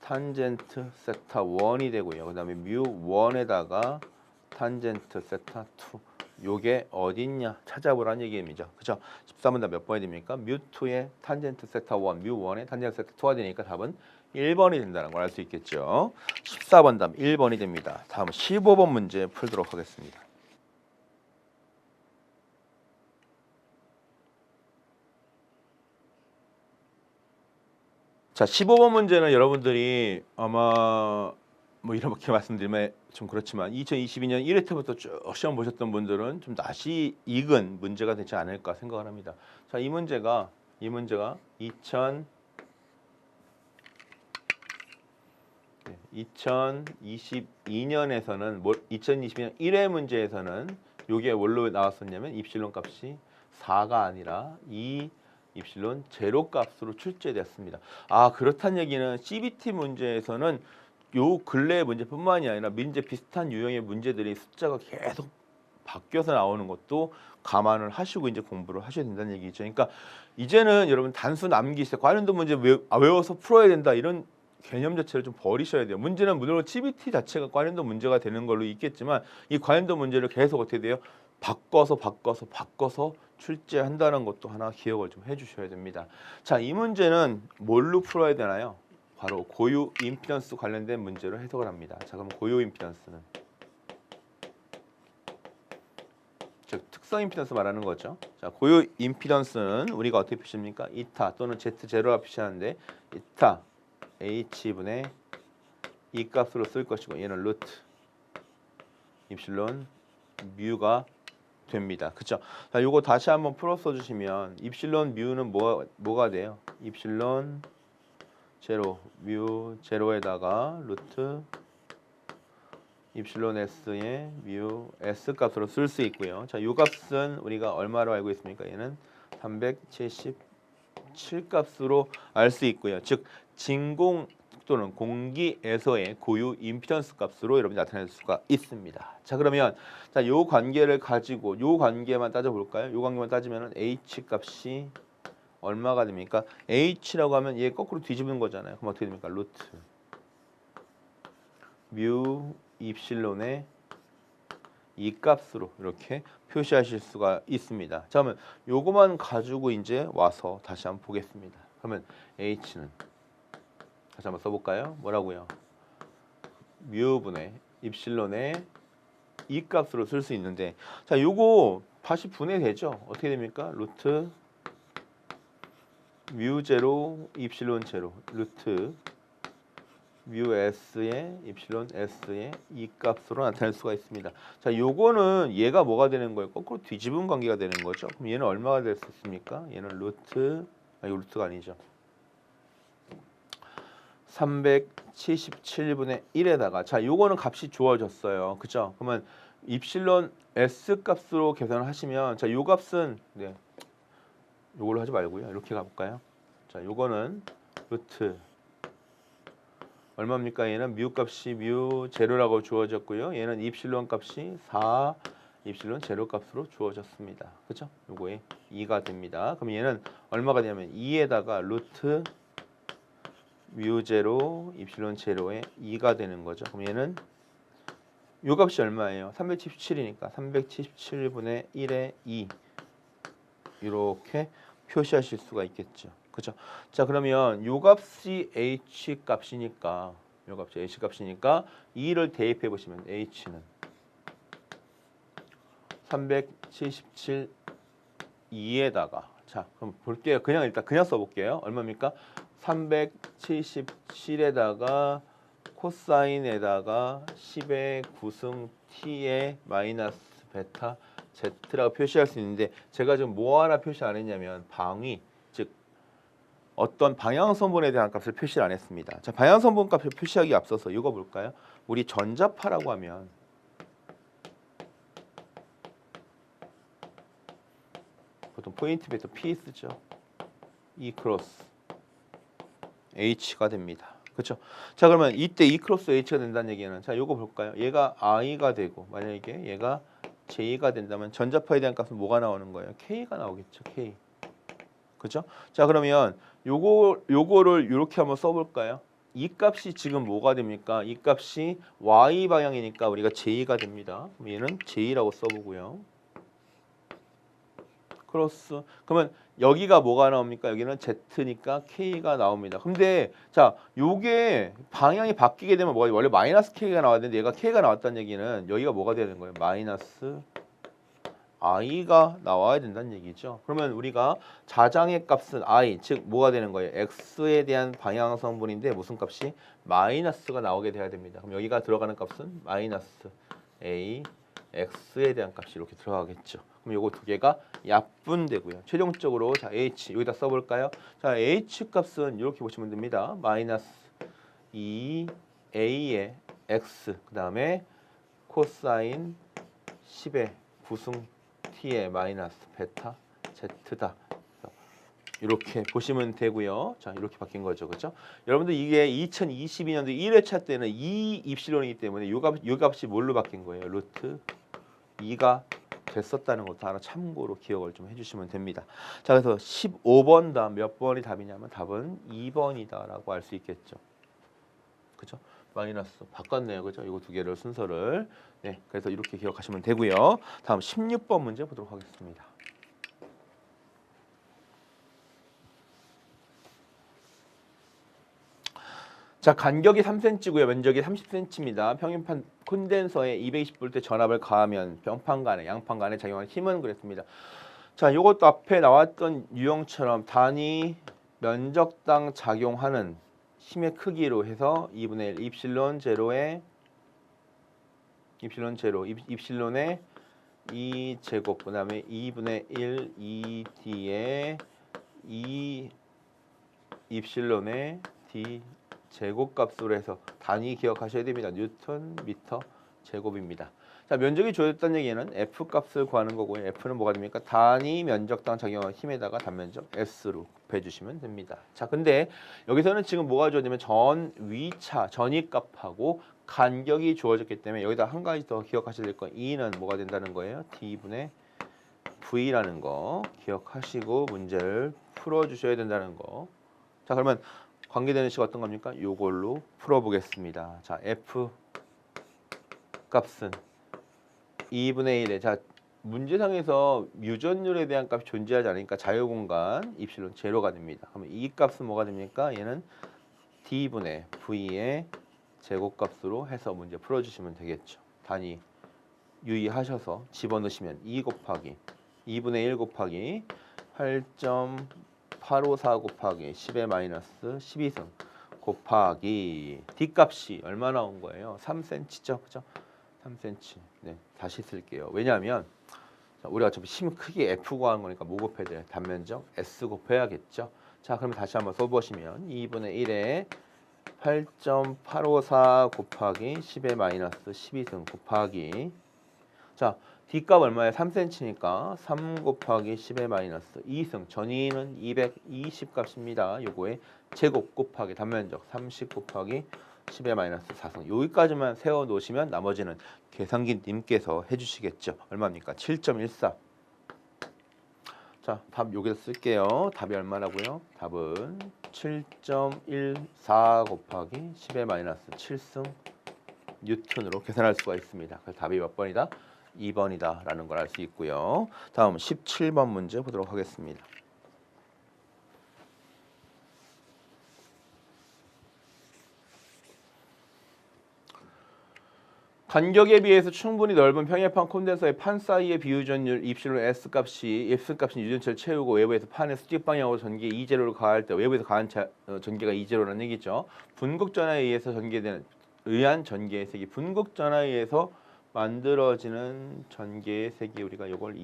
탄젠트 세타 1이 되고요. 그 다음에 뮤 1에다가 탄젠트 세타 2. 요게 어딨냐 찾아보라는 얘기입니다. 그죠? 13번 몇 번이 됩니까? 뮤 2의 탄젠트 세타 1, 뮤 1의 탄젠트 세타 2가 되니까 답은 1번이 된다는 걸 알 수 있겠죠. 14번 답 1번이 됩니다. 다음은 15번 문제 풀도록 하겠습니다. 자, 15번 문제는 여러분들이 아마 뭐 이렇게 말씀드리면 좀 그렇지만 2022년 1회 때부터 쭉 시험 보셨던 분들은 좀 낯이 익은 문제가 되지 않을까 생각을 합니다. 자, 이 문제가 2022년에서는 2022년 1회 문제에서는 요게 뭘로 나왔었냐면 입실론 값이 4가 아니라 2 입실론 제로 값으로 출제됐습니다. 아, 그렇다는 얘기는 CBT 문제에서는 요 근래의 문제뿐만이 아니라 문제 비슷한 유형의 문제들이 숫자가 계속 바뀌어서 나오는 것도 감안을 하시고 이제 공부를 하셔야 된다는 얘기죠. 그러니까 이제는 여러분 단순 암기 시대 관련도 문제 외워서 풀어야 된다 이런 개념 자체를 좀 버리셔야 돼요. 문제는 물론 CBT 자체가 관련도 문제가 되는 걸로 있겠지만 이 관련도 문제를 계속 어떻게 돼요? 바꿔서 출제한다는 것도 하나 기억을 좀 해주셔야 됩니다. 자, 이 문제는 뭘로 풀어야 되나요? 바로 고유 임피던스 관련된 문제로 해석을 합니다. 자, 그럼 고유 임피던스는 즉 특성 임피던스 말하는 거죠. 자, 고유 임피던스는 우리가 어떻게 표시합니까? 이타 또는 Z0라 표시하는데 이타 H분의 이 값으로 쓸 것이고 얘는 루트 입실론 뮤가 됩니다. 그렇죠? 자, 요거 다시 한번 풀어 써 주시면 입실론 뮤는 뭐가 돼요? 입실론 제로 뮤 제로에다가 루트 입실론 s의 뮤 s 값으로 쓸 수 있고요. 자, 요 값은 우리가 얼마로 알고 있습니까? 얘는 377 값으로 알 수 있고요. 즉 진공 또는 공기에서의 고유 임피던스 값으로 여러분이 나타낼 수가 있습니다. 자, 그러면 자, 요 관계를 가지고 요 관계만 따져 볼까요? 요 관계만 따지면은 h 값이 얼마가 됩니까? h라고 하면 얘 거꾸로 뒤집는 거잖아요. 그럼 어떻게 됩니까? 루트 뮤 입실론의 이 값으로 이렇게 표시하실 수가 있습니다. 자, 그러면 요거만 가지고 이제 와서 다시 한번 보겠습니다. 그러면 h는 다시 한번 써볼까요? 뭐라고요? 뮤분의 입실론의 이 값으로 쓸 수 있는데, 자, 요거 다시 분해되죠? 어떻게 됩니까? 루트 뮤 제로 입실론 제로 루트 뮤 s의 입실론 s의 이 값으로 나타낼 수가 있습니다. 자, 요거는 얘가 뭐가 되는 거예요? 거꾸로 뒤집은 관계가 되는 거죠. 그럼 얘는 얼마가 될 수 있습니까? 얘는 루트 이거 루트가 아니죠. 377분의 1에다가 자, 요거는 값이 주어졌어요. 그죠? 그러면 입실론 s 값으로 계산을 하시면 자, 요 값은 네. 요걸로 하지 말고요. 이렇게 가볼까요? 자, 요거는 루트 얼마입니까? 얘는 뮤 값이 뮤 제로라고 주어졌고요. 얘는 입실론 값이 4 입실론 제로 값으로 주어졌습니다. 그죠? 요거에 2가 됩니다. 그럼 얘는 얼마가 되냐면 2에다가 루트 뮤 제로 입실론 제로에 2가 되는 거죠. 그럼 얘는 요 값이 얼마예요? 377이니까 377분의 1에 2 이렇게 표시하실 수가 있겠죠. 그죠? 자, 그러면 요 값이 h 값이니까 요 값이 h 값이니까 2를 대입해 보시면 h는 377 2에다가 자, 그럼 볼게요. 일단 그냥 써 볼게요. 얼마입니까? 377에다가 코사인에다가 10의 9승 t의 마이너스 베타 z라고 표시할 수 있는데 제가 지금 뭐 하나 표시 안 했냐면 방위 즉 어떤 방향성분에 대한 값을 표시를 안 했습니다. 자, 방향성분 값을 표시하기 앞서서 이거 볼까요? 우리 전자파라고 하면 보통 포인트 벡터 P 쓰죠. E 크로스 H가 됩니다. 그렇죠? 자, 그러면 이때 E 크로스 H가 된다는 얘기는 자, 요거 볼까요? 얘가 I가 되고 만약에 얘가 J가 된다면 전자파에 대한 값은 뭐가 나오는 거예요? K가 나오겠죠. K. 그렇죠? 자, 그러면 요거를 이렇게 한번 써 볼까요? 이 값이 지금 뭐가 됩니까? 이 값이 Y 방향이니까 우리가 J가 됩니다. 그럼 얘는 J라고 써 보고요. 크로스. 그러면 여기가 뭐가 나옵니까? 여기는 Z니까 K가 나옵니다. 근데 자, 요게 방향이 바뀌게 되면 뭐가 원래 마이너스 K가 나와야 되는데 얘가 K가 나왔다는 얘기는 여기가 뭐가 되는 거예요? 마이너스 I가 나와야 된다는 얘기죠. 그러면 우리가 자장의 값은 I, 즉 뭐가 되는 거예요? X에 대한 방향 성분인데 무슨 값이? 마이너스가 나오게 돼야 됩니다. 그럼 여기가 들어가는 값은 마이너스 A, X에 대한 값이 이렇게 들어가겠죠. 그럼 요거 두 개가 약분되고요. 최종적으로 자 H 여기다 써볼까요? 자 H 값은 이렇게 보시면 됩니다. 마이너스 2A의 X 그 다음에 코사인 10의 구승 T의 마이너스 베타 Z다. 이렇게 보시면 되고요. 자, 이렇게 바뀐 거죠. 그렇죠? 여러분들 이게 2022년도 1회차 때는 2 입실론이기 때문에 요 값이 뭘로 바뀐 거예요? 루트 2가 됐었다는 것도 하나 참고로 기억을 좀 해주시면 됩니다. 자, 그래서 15번 다음 몇 번이 답이냐면 답은 2번이다라고 알 수 있겠죠. 그렇죠? 마이너스 바꿨네요. 그죠? 이거 두 개를 순서를. 네. 그래서 이렇게 기억하시면 되고요. 다음 16번 문제 보도록 하겠습니다. 자, 간격이 3cm고요. 면적이 30cm입니다. 평균판 콘덴서에 220V 전압을 가하면 병판 간에 양판 간에 작용하는 힘은 그랬습니다. 자, 이것도 앞에 나왔던 유형처럼 단위 면적당 작용하는 힘의 크기로 해서 2분의 1 입실론 제로의 입실론 제로 입실론의 2제곱 그 다음에 2분의 1 2D의 2 입실론의 D 제곱값으로 해서 단위 기억하셔야 됩니다. 뉴턴 미터 제곱입니다. 자, 면적이 주어졌다는 얘기는 F 값을 구하는 거고요. F는 뭐가 됩니까? 단위 면적당 작용한 힘에다가 단면적 S로 곱해주시면 됩니다. 자, 근데 여기서는 지금 뭐가 주어지면 전위차, 전위값하고 간격이 주어졌기 때문에 여기다 한 가지 더 기억하셔야 될 건 E는 뭐가 된다는 거예요? D분의 V라는 거 기억하시고 문제를 풀어주셔야 된다는 거. 자, 그러면 관계되는 식이 어떤 겁니까? 요걸로 풀어보겠습니다. 자, F 값은 2분의 1에 자 문제상에서 유전율에 대한 값이 존재하지 않으니까 자유공간 입실론 제로가 됩니다. 그러면 이 값은 뭐가 됩니까? 얘는 D분의 V의 제곱값으로 해서 문제 풀어주시면 되겠죠. 단위 유의하셔서 집어넣으시면 2 곱하기 2분의 1 곱하기 8.854 곱하기 10의 마이너스 12승 곱하기 D값이 얼마 나온 거예요? 3cm죠. 그죠? 3cm. 네, 다시 쓸게요. 왜냐하면 자, 우리가 어차피 힘 크기 F 구하는 거니까 뭐 곱해야 돼요? 단면적 S 곱해야겠죠. 자, 그럼 다시 한번 써보시면 2분의 1에 8.854 곱하기 10의 마이너스 12승 곱하기 자, D값 얼마예요? 3cm니까 3 곱하기 10의 마이너스 2승 전위는 220 값입니다. 요거에 제곱 곱하기 단면적 30 곱하기 10의 마이너스 4승 여기까지만 세워놓으시면 나머지는 계산기 님께서 해주시겠죠. 얼마입니까? 7.14 자, 답 여기다 쓸게요. 답이 얼마라고요? 답은 7.14 곱하기 10의 마이너스 7승 뉴턴으로 계산할 수가 있습니다. 그래서 답이 몇 번이다? 2번이다 라는 걸 알 수 있고요. 다음 17번 문제 보도록 하겠습니다. 간격에 비해서 충분히 넓은 평행판 콘덴서의 판 사이의 비유전율 입실론 S값이 유전체를 채우고 외부에서 판의 수직 방향으로 전기에 E제로를 가할 때 외부에서 가한 전기가 E제로라는 얘기죠. 분극전화에 의해서 의한 전기의 색이 분극전화에 의해서 만들어지는 전개의 색이 우리가 이걸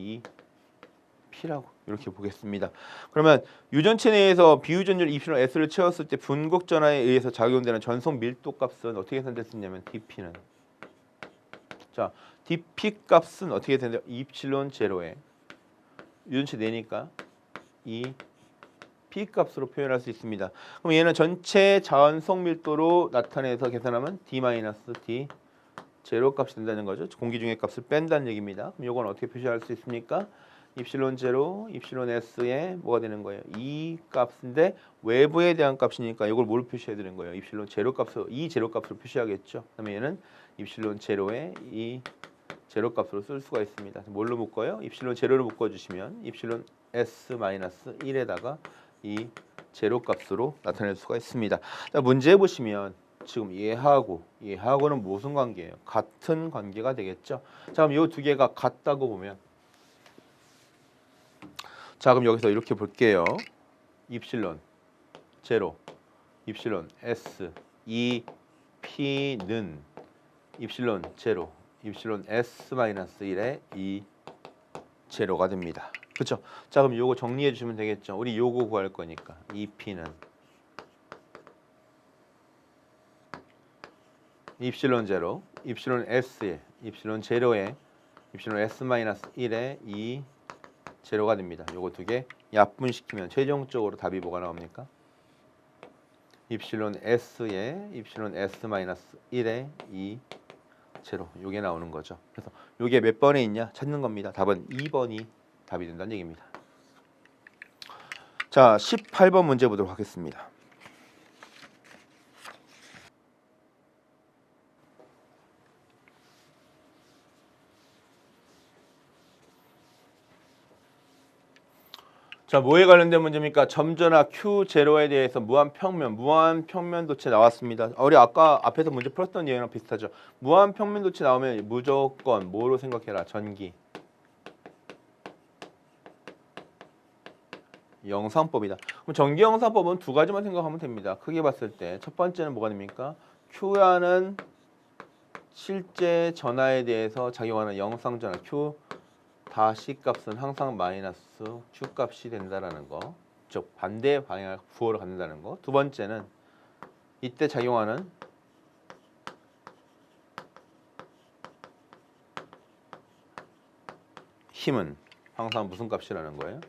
P라고 이렇게 보겠습니다. 그러면 유전체 내에서 비유전율 입실론 S를 채웠을 때 분극전화에 의해서 작용되는 전속 밀도 값은 어떻게 계산될 수 있냐면 dP는 자, dP 값은 어떻게 되냐? 입실론 제로에 유전체 내니까 이 P 값으로 표현할 수 있습니다. 그럼 얘는 전체 자원성 밀도로 나타내서 계산하면 D-D 제로 값이 된다는 거죠. 공기 중의 값을 뺀다는 얘기입니다. 그럼 이건 어떻게 표시할 수 있습니까? 입실론 제로, 입실론 S에 뭐가 되는 거예요? 이 값인데 외부에 대한 값이니까 이걸 뭘 표시해야 되는 거예요? 입실론 제로 값으로, 이 제로 값으로 표시하겠죠. 그러면 얘는 입실론 제로에 이 제로 값으로 쓸 수가 있습니다. 뭘로 묶어요? 입실론 제로로 묶어주시면 입실론 S-1에다가 이 제로 값으로 나타낼 수가 있습니다. 자, 문제 보시면 지금 얘하고는 무슨 관계예요? 같은 관계가 되겠죠. 자, 그럼 이 두 개가 같다고 보면 자, 그럼 여기서 이렇게 볼게요. 입실론 제로, 입실론 S, 이 P는 입실론 제로, 입실론 S-1에 이 제로가 됩니다. 그렇죠? 자, 그럼 요거 정리해 주시면 되겠죠. 우리 요거 구할 거니까 이 P는 입실론 제로, 입실론 S에, 입실론 제로에, 입실론 S-1에 이 제로가 됩니다. 요거 두 개 약분시키면 최종적으로 답이 뭐가 나옵니까? 입실론 S에 입실론 S-1에 이 제로 요게 나오는 거죠. 그래서 요게 몇 번에 있냐 찾는 겁니다. 답은 2번이 답이 된다는 얘기입니다. 자, 18번 문제 보도록 하겠습니다. 자, 뭐에 관련된 문제입니까? 점전화 Q0에 대해서 무한평면도체 나왔습니다. 우리 아까 앞에서 문제 풀었던 내용이랑 비슷하죠. 무한평면도체 나오면 무조건 뭐로 생각해라? 전기. 영상법이다. 그럼 전기 영상법은 두 가지만 생각하면 됩니다. 크게 봤을 때 첫 번째는 뭐가 됩니까? Q야는 실제 전하에 대해서 작용하는 영상전하 Q 다시 값은 항상 마이너스 Q 값이 된다라는 거, 즉 반대 방향 부호로 갖는다는 거. 두 번째는 이때 작용하는 힘은 항상 무슨 값이라는 거예요?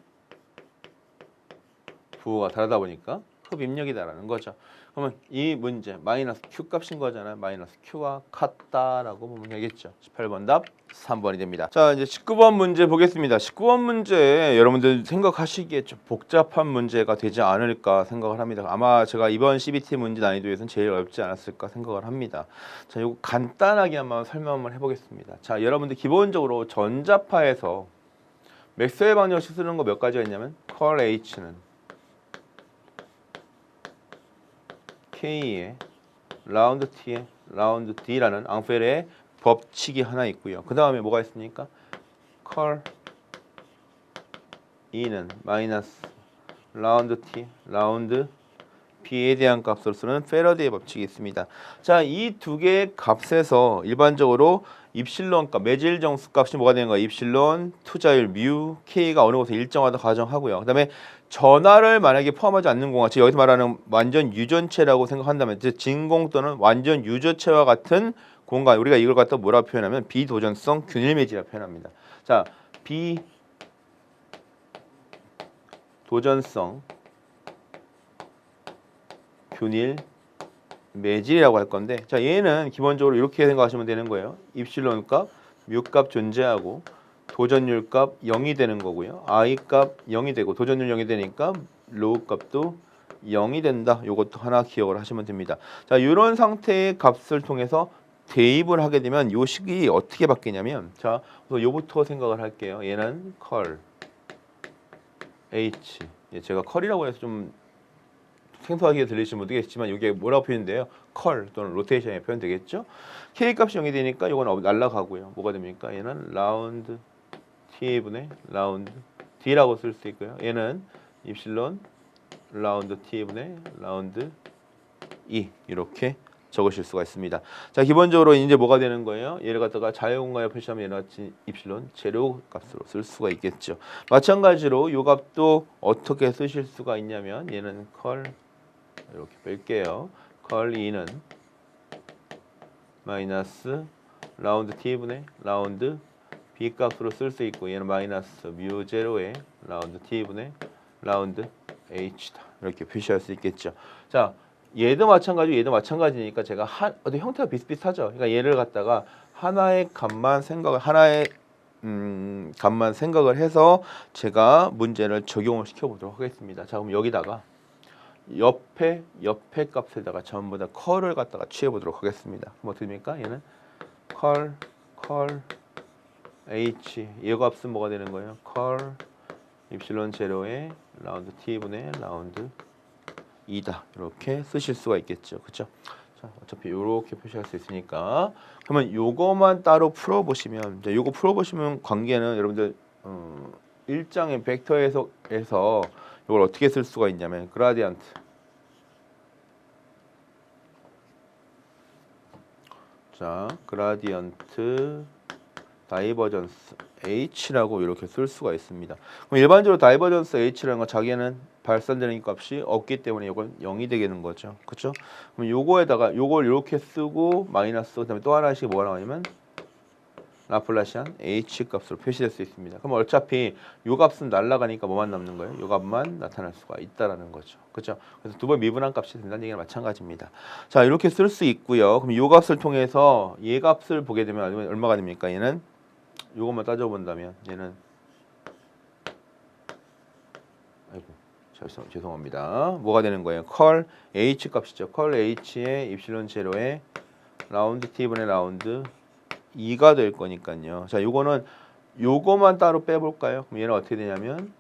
부호가 다르다 보니까 흡입력이다라는 거죠. 그러면 이 문제 마이너스 Q 값인 거잖아요. 마이너스 Q와 같다라고 보면 되겠죠. 18번 답 3번이 됩니다. 자, 이제 19번 문제 보겠습니다. 19번 문제 여러분들 생각하시기에 좀 복잡한 문제가 되지 않을까 생각을 합니다. 아마 제가 이번 CBT 문제 난이도에서는 제일 어렵지 않았을까 생각을 합니다. 자, 이거 간단하게 한번 설명을 해보겠습니다. 자, 여러분들 기본적으로 전자파에서 맥스웰 방정식 쓰는 거 몇 가지가 있냐면 컬 H는 K의 라운드 T의 라운드 D라는 앙페르의 법칙이 하나 있고요. 그 다음에 뭐가 있습니까? 컬 E는 마이너스 라운드 T, 라운드 B에 대한 값으로 쓰는 패러디의 법칙이 있습니다. 자, 이 두 개의 값에서 일반적으로 입실론 값, 매질 정수 값이 뭐가 되는 거야? 입실론, 투자율, 뮤, K가 어느 곳에 일정하다 가정하고요. 그 다음에 전하를 만약에 포함하지 않는 공화, 즉 여기서 말하는 완전 유전체라고 생각한다면, 즉 진공 또는 완전 유전체와 같은 공간, 우리가 이걸 갖다 뭐라고 표현하면 비도전성 균일 매질이라고 표현합니다. 자, 비도전성 균일 매질이라고 할 건데, 자, 얘는 기본적으로 이렇게 생각하시면 되는 거예요. 입실론 값, 뮤 값 존재하고 도전율 값 0이 되는 거고요. I 값 0이 되고 도전율 0이 되니까 로우 값도 0이 된다. 이것도 하나 기억을 하시면 됩니다. 자, 이런 상태의 값을 통해서 대입을 하게 되면 이 식이 어떻게 바뀌냐면, 자, 우선 요부터 생각을 할게요. 얘는 컬 H. 제가 컬이라고 해서 좀 생소하게 들리시면 모르겠지만 이게 뭐라고 표현돼요? 컬 또는 로테이션에 표현되겠죠? K 값이 0이 되니까 이건 날라가고요. 뭐가 됩니까? 얘는 라운드 T분의 라운드 D라고 쓸 수 있고요. 얘는 입실론 라운드 T분의 라운드 E 이렇게 적으실 수가 있습니다. 자, 기본적으로 이제 뭐가 되는 거예요? 얘를 갖다가 자유공간에 표시하면 얘는 같이 입실론 재료 값으로 쓸 수가 있겠죠. 마찬가지로 이 값도 어떻게 쓰실 수가 있냐면 얘는 컬 이렇게 뺄게요. 컬 2는 마이너스 라운드 T분의 라운드 B 값으로 쓸 수 있고 얘는 마이너스 뮤 제로의 라운드 T분의 라운드 H다. 이렇게 표시할 수 있겠죠. 자, 얘도 마찬가지고 얘도 마찬가지니까 제가 어떤 형태가 비슷비슷하죠. 그러니까 얘를 갖다가 하나의 값만 생각을 해서 제가 문제를 적용을 시켜보도록 하겠습니다. 자, 그럼 여기다가 옆에 값에다가 전부 다 컬을 갖다가 취해보도록 하겠습니다. 그럼 어떻게 됩니까? 얘는 컬 H 이 값은 뭐가 되는 거예요? 컬 입실론 제로의 라운드 T분의 라운드 2다. 이렇게 쓰실 수가 있겠죠. 그렇죠? 자, 어차피 이렇게 표시할 수 있으니까 그러면 요거만 따로 풀어보시면 요거 풀어보시면 관계는 여러분들 1장의 벡터 해석에서 이걸 어떻게 쓸 수가 있냐면 그라디언트 자 그라디언트 다이버전스 H라고 이렇게 쓸 수가 있습니다. 그럼 일반적으로 다이버전스 H라는 건 자기는 발산되는 값이 없기 때문에 이건 0이 되는 거죠. 그렇죠? 그럼 요거에다가 요걸 이렇게 쓰고 마이너스 그다음에 또 하나씩 뭐가 나오냐면 라플라시안 H 값으로 표시될 수 있습니다. 그럼 어차피 요 값은 날아가니까 뭐만 남는 거예요? 요 값만 나타날 수가 있다라는 거죠. 그렇죠? 그래서 두 번 미분한 값이 된다는 얘기랑 마찬가지입니다. 자, 이렇게 쓸 수 있고요. 그럼 요 값을 통해서 얘 값을 보게 되면 얼마가 됩니까? 얘는 요것만 따져본다면 얘는 아이고 죄송합니다. 뭐가 되는 거예요? 컬 H 값이죠. 컬 H의 입실론 제로의 라운드 T분의 라운드 2가 될 거니까요. 자, 요거만 따로 빼볼까요? 그럼 얘는 어떻게 되냐면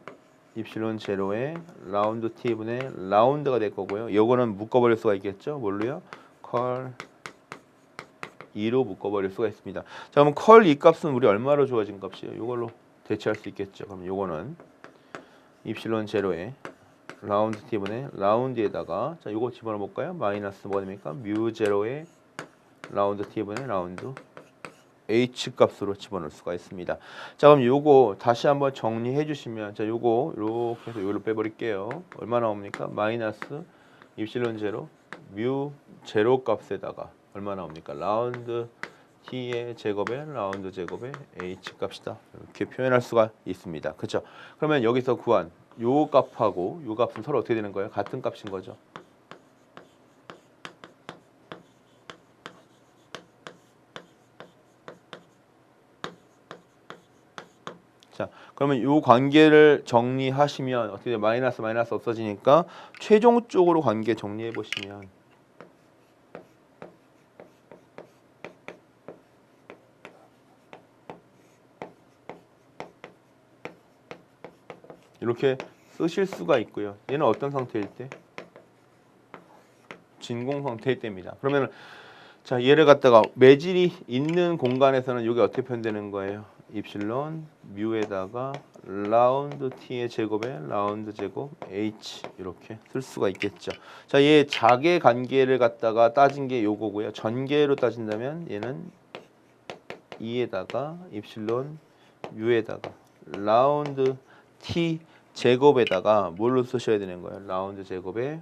입실론 제로의 라운드 T분의 라운드가 될 거고요. 요거는 묶어버릴 수가 있겠죠. 뭘로요? 컬 2로 묶어버릴 수가 있습니다. 자, 그럼 컬 2 값은 우리 얼마로 주어진 값이에요? 이걸로 대체할 수 있겠죠. 그럼 요거는 입실론 제로의 라운드 T분의 라운드에다가 자, 요거 집어넣어 볼까요? 마이너스 뭐가 됩니까? 뮤 제로의 라운드 T분의 라운드 H 값으로 집어넣을 수가 있습니다. 자, 그럼 요거 다시 한번 정리해 주시면 자, 요거 이렇게 해서 요걸로 빼버릴게요. 얼마 나옵니까? 마이너스 입실론 제로 뮤 제로 값에다가 얼마 나옵니까? 라운드 T의 제곱에 라운드 제곱에 H 값이다. 이렇게 표현할 수가 있습니다. 그렇죠? 그러면 여기서 구한 요 값하고 요 값은 서로 어떻게 되는 거예요? 같은 값인 거죠. 자, 그러면 요 관계를 정리하시면 어떻게 돼요? 마이너스 없어지니까 최종적으로 관계 정리해 보시면 이렇게 쓰실 수가 있고요. 얘는 어떤 상태일 때? 진공 상태일 때입니다. 그러면 자, 얘를 갖다가 매질이 있는 공간에서는 이게 어떻게 표현되는 거예요? 입실론 뮤에다가 라운드 T의 제곱에 라운드 제곱 H 이렇게 쓸 수가 있겠죠. 자, 얘 자개 관계를 갖다가 따진 게 요거고요. 전개로 따진다면 얘는 2에다가 입실론 뮤에다가 라운드 T 제곱에다가 뭘로 쓰셔야 되는 거예요? 라운드 제곱에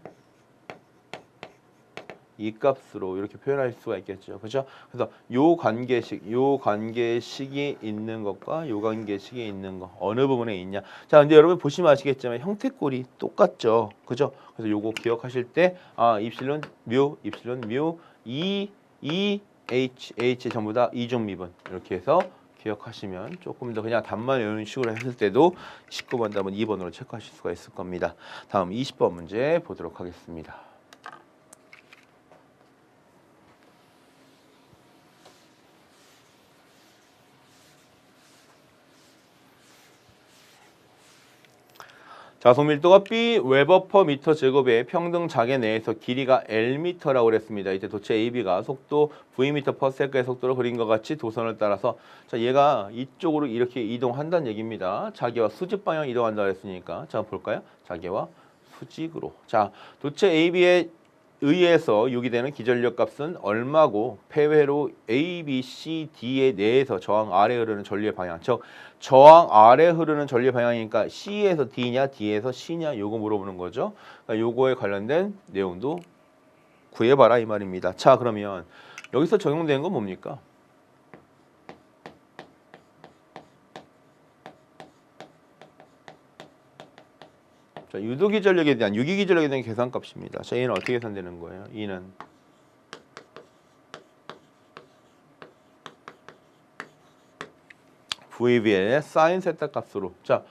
이 값으로 이렇게 표현할 수가 있겠죠. 그렇죠? 그래서 요 관계식이 있는 것과 요 관계식이 있는 거 어느 부분에 있냐. 자, 근데 여러분 보시면 아시겠지만 형태꼴이 똑같죠. 그죠? 그래서 요거 기억하실 때 입실론 뮤 H 전부 다 이중 미분 이렇게 해서 기억하시면 조금 더 그냥 답만 이런 식으로 했을 때도 19번 답은 2번으로 체크하실 수가 있을 겁니다. 다음 20번 문제 보도록 하겠습니다. 자속 밀도가 B 웨버/m 제곱의 평등 자개 내에서 길이가 Lm라고 그랬습니다. 이제 도체 AB가 속도 v/s의 속도로 그린 것 같이 도선을 따라서 자, 얘가 이쪽으로 이렇게 이동한다는 얘기입니다. 자개와 수직 방향 이동한다 그랬으니까 자, 볼까요? 자개와 수직으로. 자, 도체 AB에 의해서 유기되는 기전력 값은 얼마고 폐회로 A, B, C, D에 내에서 저항 아래 흐르는 전류의 방향 즉 저항 아래 흐르는 전류의 방향이니까 C에서 D냐 D에서 C냐 요거 물어보는 거죠. 그러니까 요거에 관련된 내용도 구해봐라 이 말입니다. 자, 그러면 여기서 적용되는 건 뭡니까? 자, 유도기전력에 대한 유기기전력에 대한 계산값입니다. 자, 얘는 어떻게 계산되는 거예요? E는 VB의 사인 세타 값으로. 자,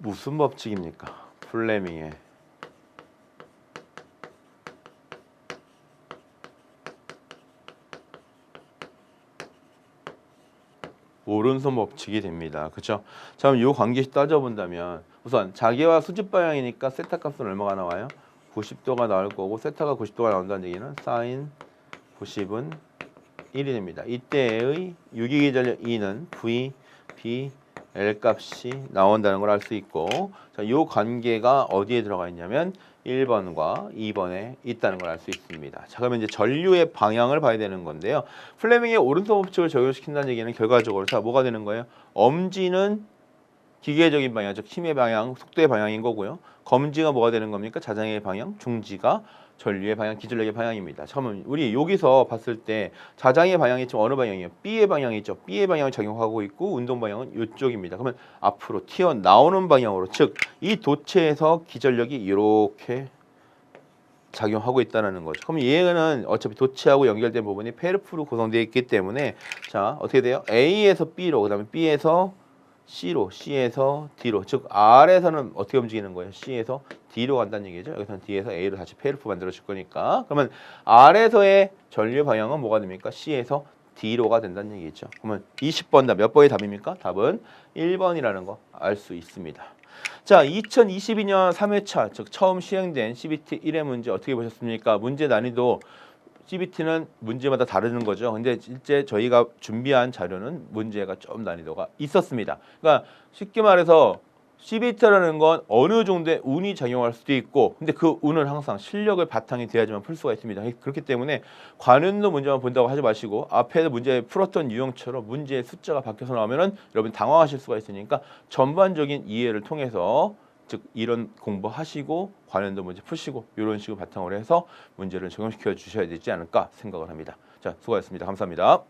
무슨 법칙입니까? 플레밍의 오른손 법칙이 됩니다. 그렇죠? 자, 그럼 이 관계식 따져본다면 우선 자기와 수직 방향이니까 세타 값은 얼마가 나와요? 90도가 나올 거고 세타가 90도가 나온다는 얘기는 사인 90은 1이 됩니다. 이때의 유기기전력 E는 V, B, L 값이 나온다는 걸 알 수 있고, 자, 이 관계가 어디에 들어가 있냐면 1번과 2번에 있다는 걸 알 수 있습니다. 자, 그러면 이제 전류의 방향을 봐야 되는 건데요. 플레밍의 오른손 법칙을 적용시킨다는 얘기는 결과적으로 자, 뭐가 되는 거예요? 엄지는 기계적인 방향, 즉 힘의 방향, 속도의 방향인 거고요. 검지가 뭐가 되는 겁니까? 자장의 방향, 중지가 전류의 방향, 기전력의 방향입니다. 잠깐만, 우리 여기서 봤을 때 자장의 방향이 지금 어느 방향이에요? B의 방향이 있죠. B의 방향을 적용하고 있고 운동 방향은 이쪽입니다. 그러면 앞으로 튀어나오는 방향으로, 즉 이 도체에서 기전력이 이렇게 작용하고 있다는 거죠. 그럼 얘는 어차피 도체하고 연결된 부분이 페르프로 구성되어 있기 때문에 자, 어떻게 돼요? A에서 B로, 그 다음에 B에서 C로, C에서 D로, 즉 R에서는 어떻게 움직이는 거예요? C에서 D로 간다는 얘기죠. 여기서는 D에서 A로 다시 페르프 만들어 줄 거니까. 그러면 R에서의 전류 방향은 뭐가 됩니까? C에서 D로가 된다는 얘기죠. 그러면 20번 답 몇 번의 답입니까? 답은 1번이라는 거 알 수 있습니다. 자, 2022년 3회차, 즉 처음 시행된 CBT 1회 문제 어떻게 보셨습니까? 문제 난이도 CBT는 문제마다 다르는 거죠. 근데 실제 저희가 준비한 자료는 문제가 좀 난이도가 있었습니다. 그러니까 쉽게 말해서 CBT라는 건 어느 정도의 운이 작용할 수도 있고, 근데 그 운은 항상 실력을 바탕이 돼야지만 풀 수가 있습니다. 그렇기 때문에 관련도 문제만 본다고 하지 마시고 앞에 문제 풀었던 유형처럼 문제의 숫자가 바뀌어서 나오면은 여러분 당황하실 수가 있으니까 전반적인 이해를 통해서 즉 이런 공부하시고 관련도 문제 푸시고 이런 식으로 바탕으로 해서 문제를 적용시켜 주셔야 되지 않을까 생각을 합니다. 자, 수고하셨습니다. 감사합니다.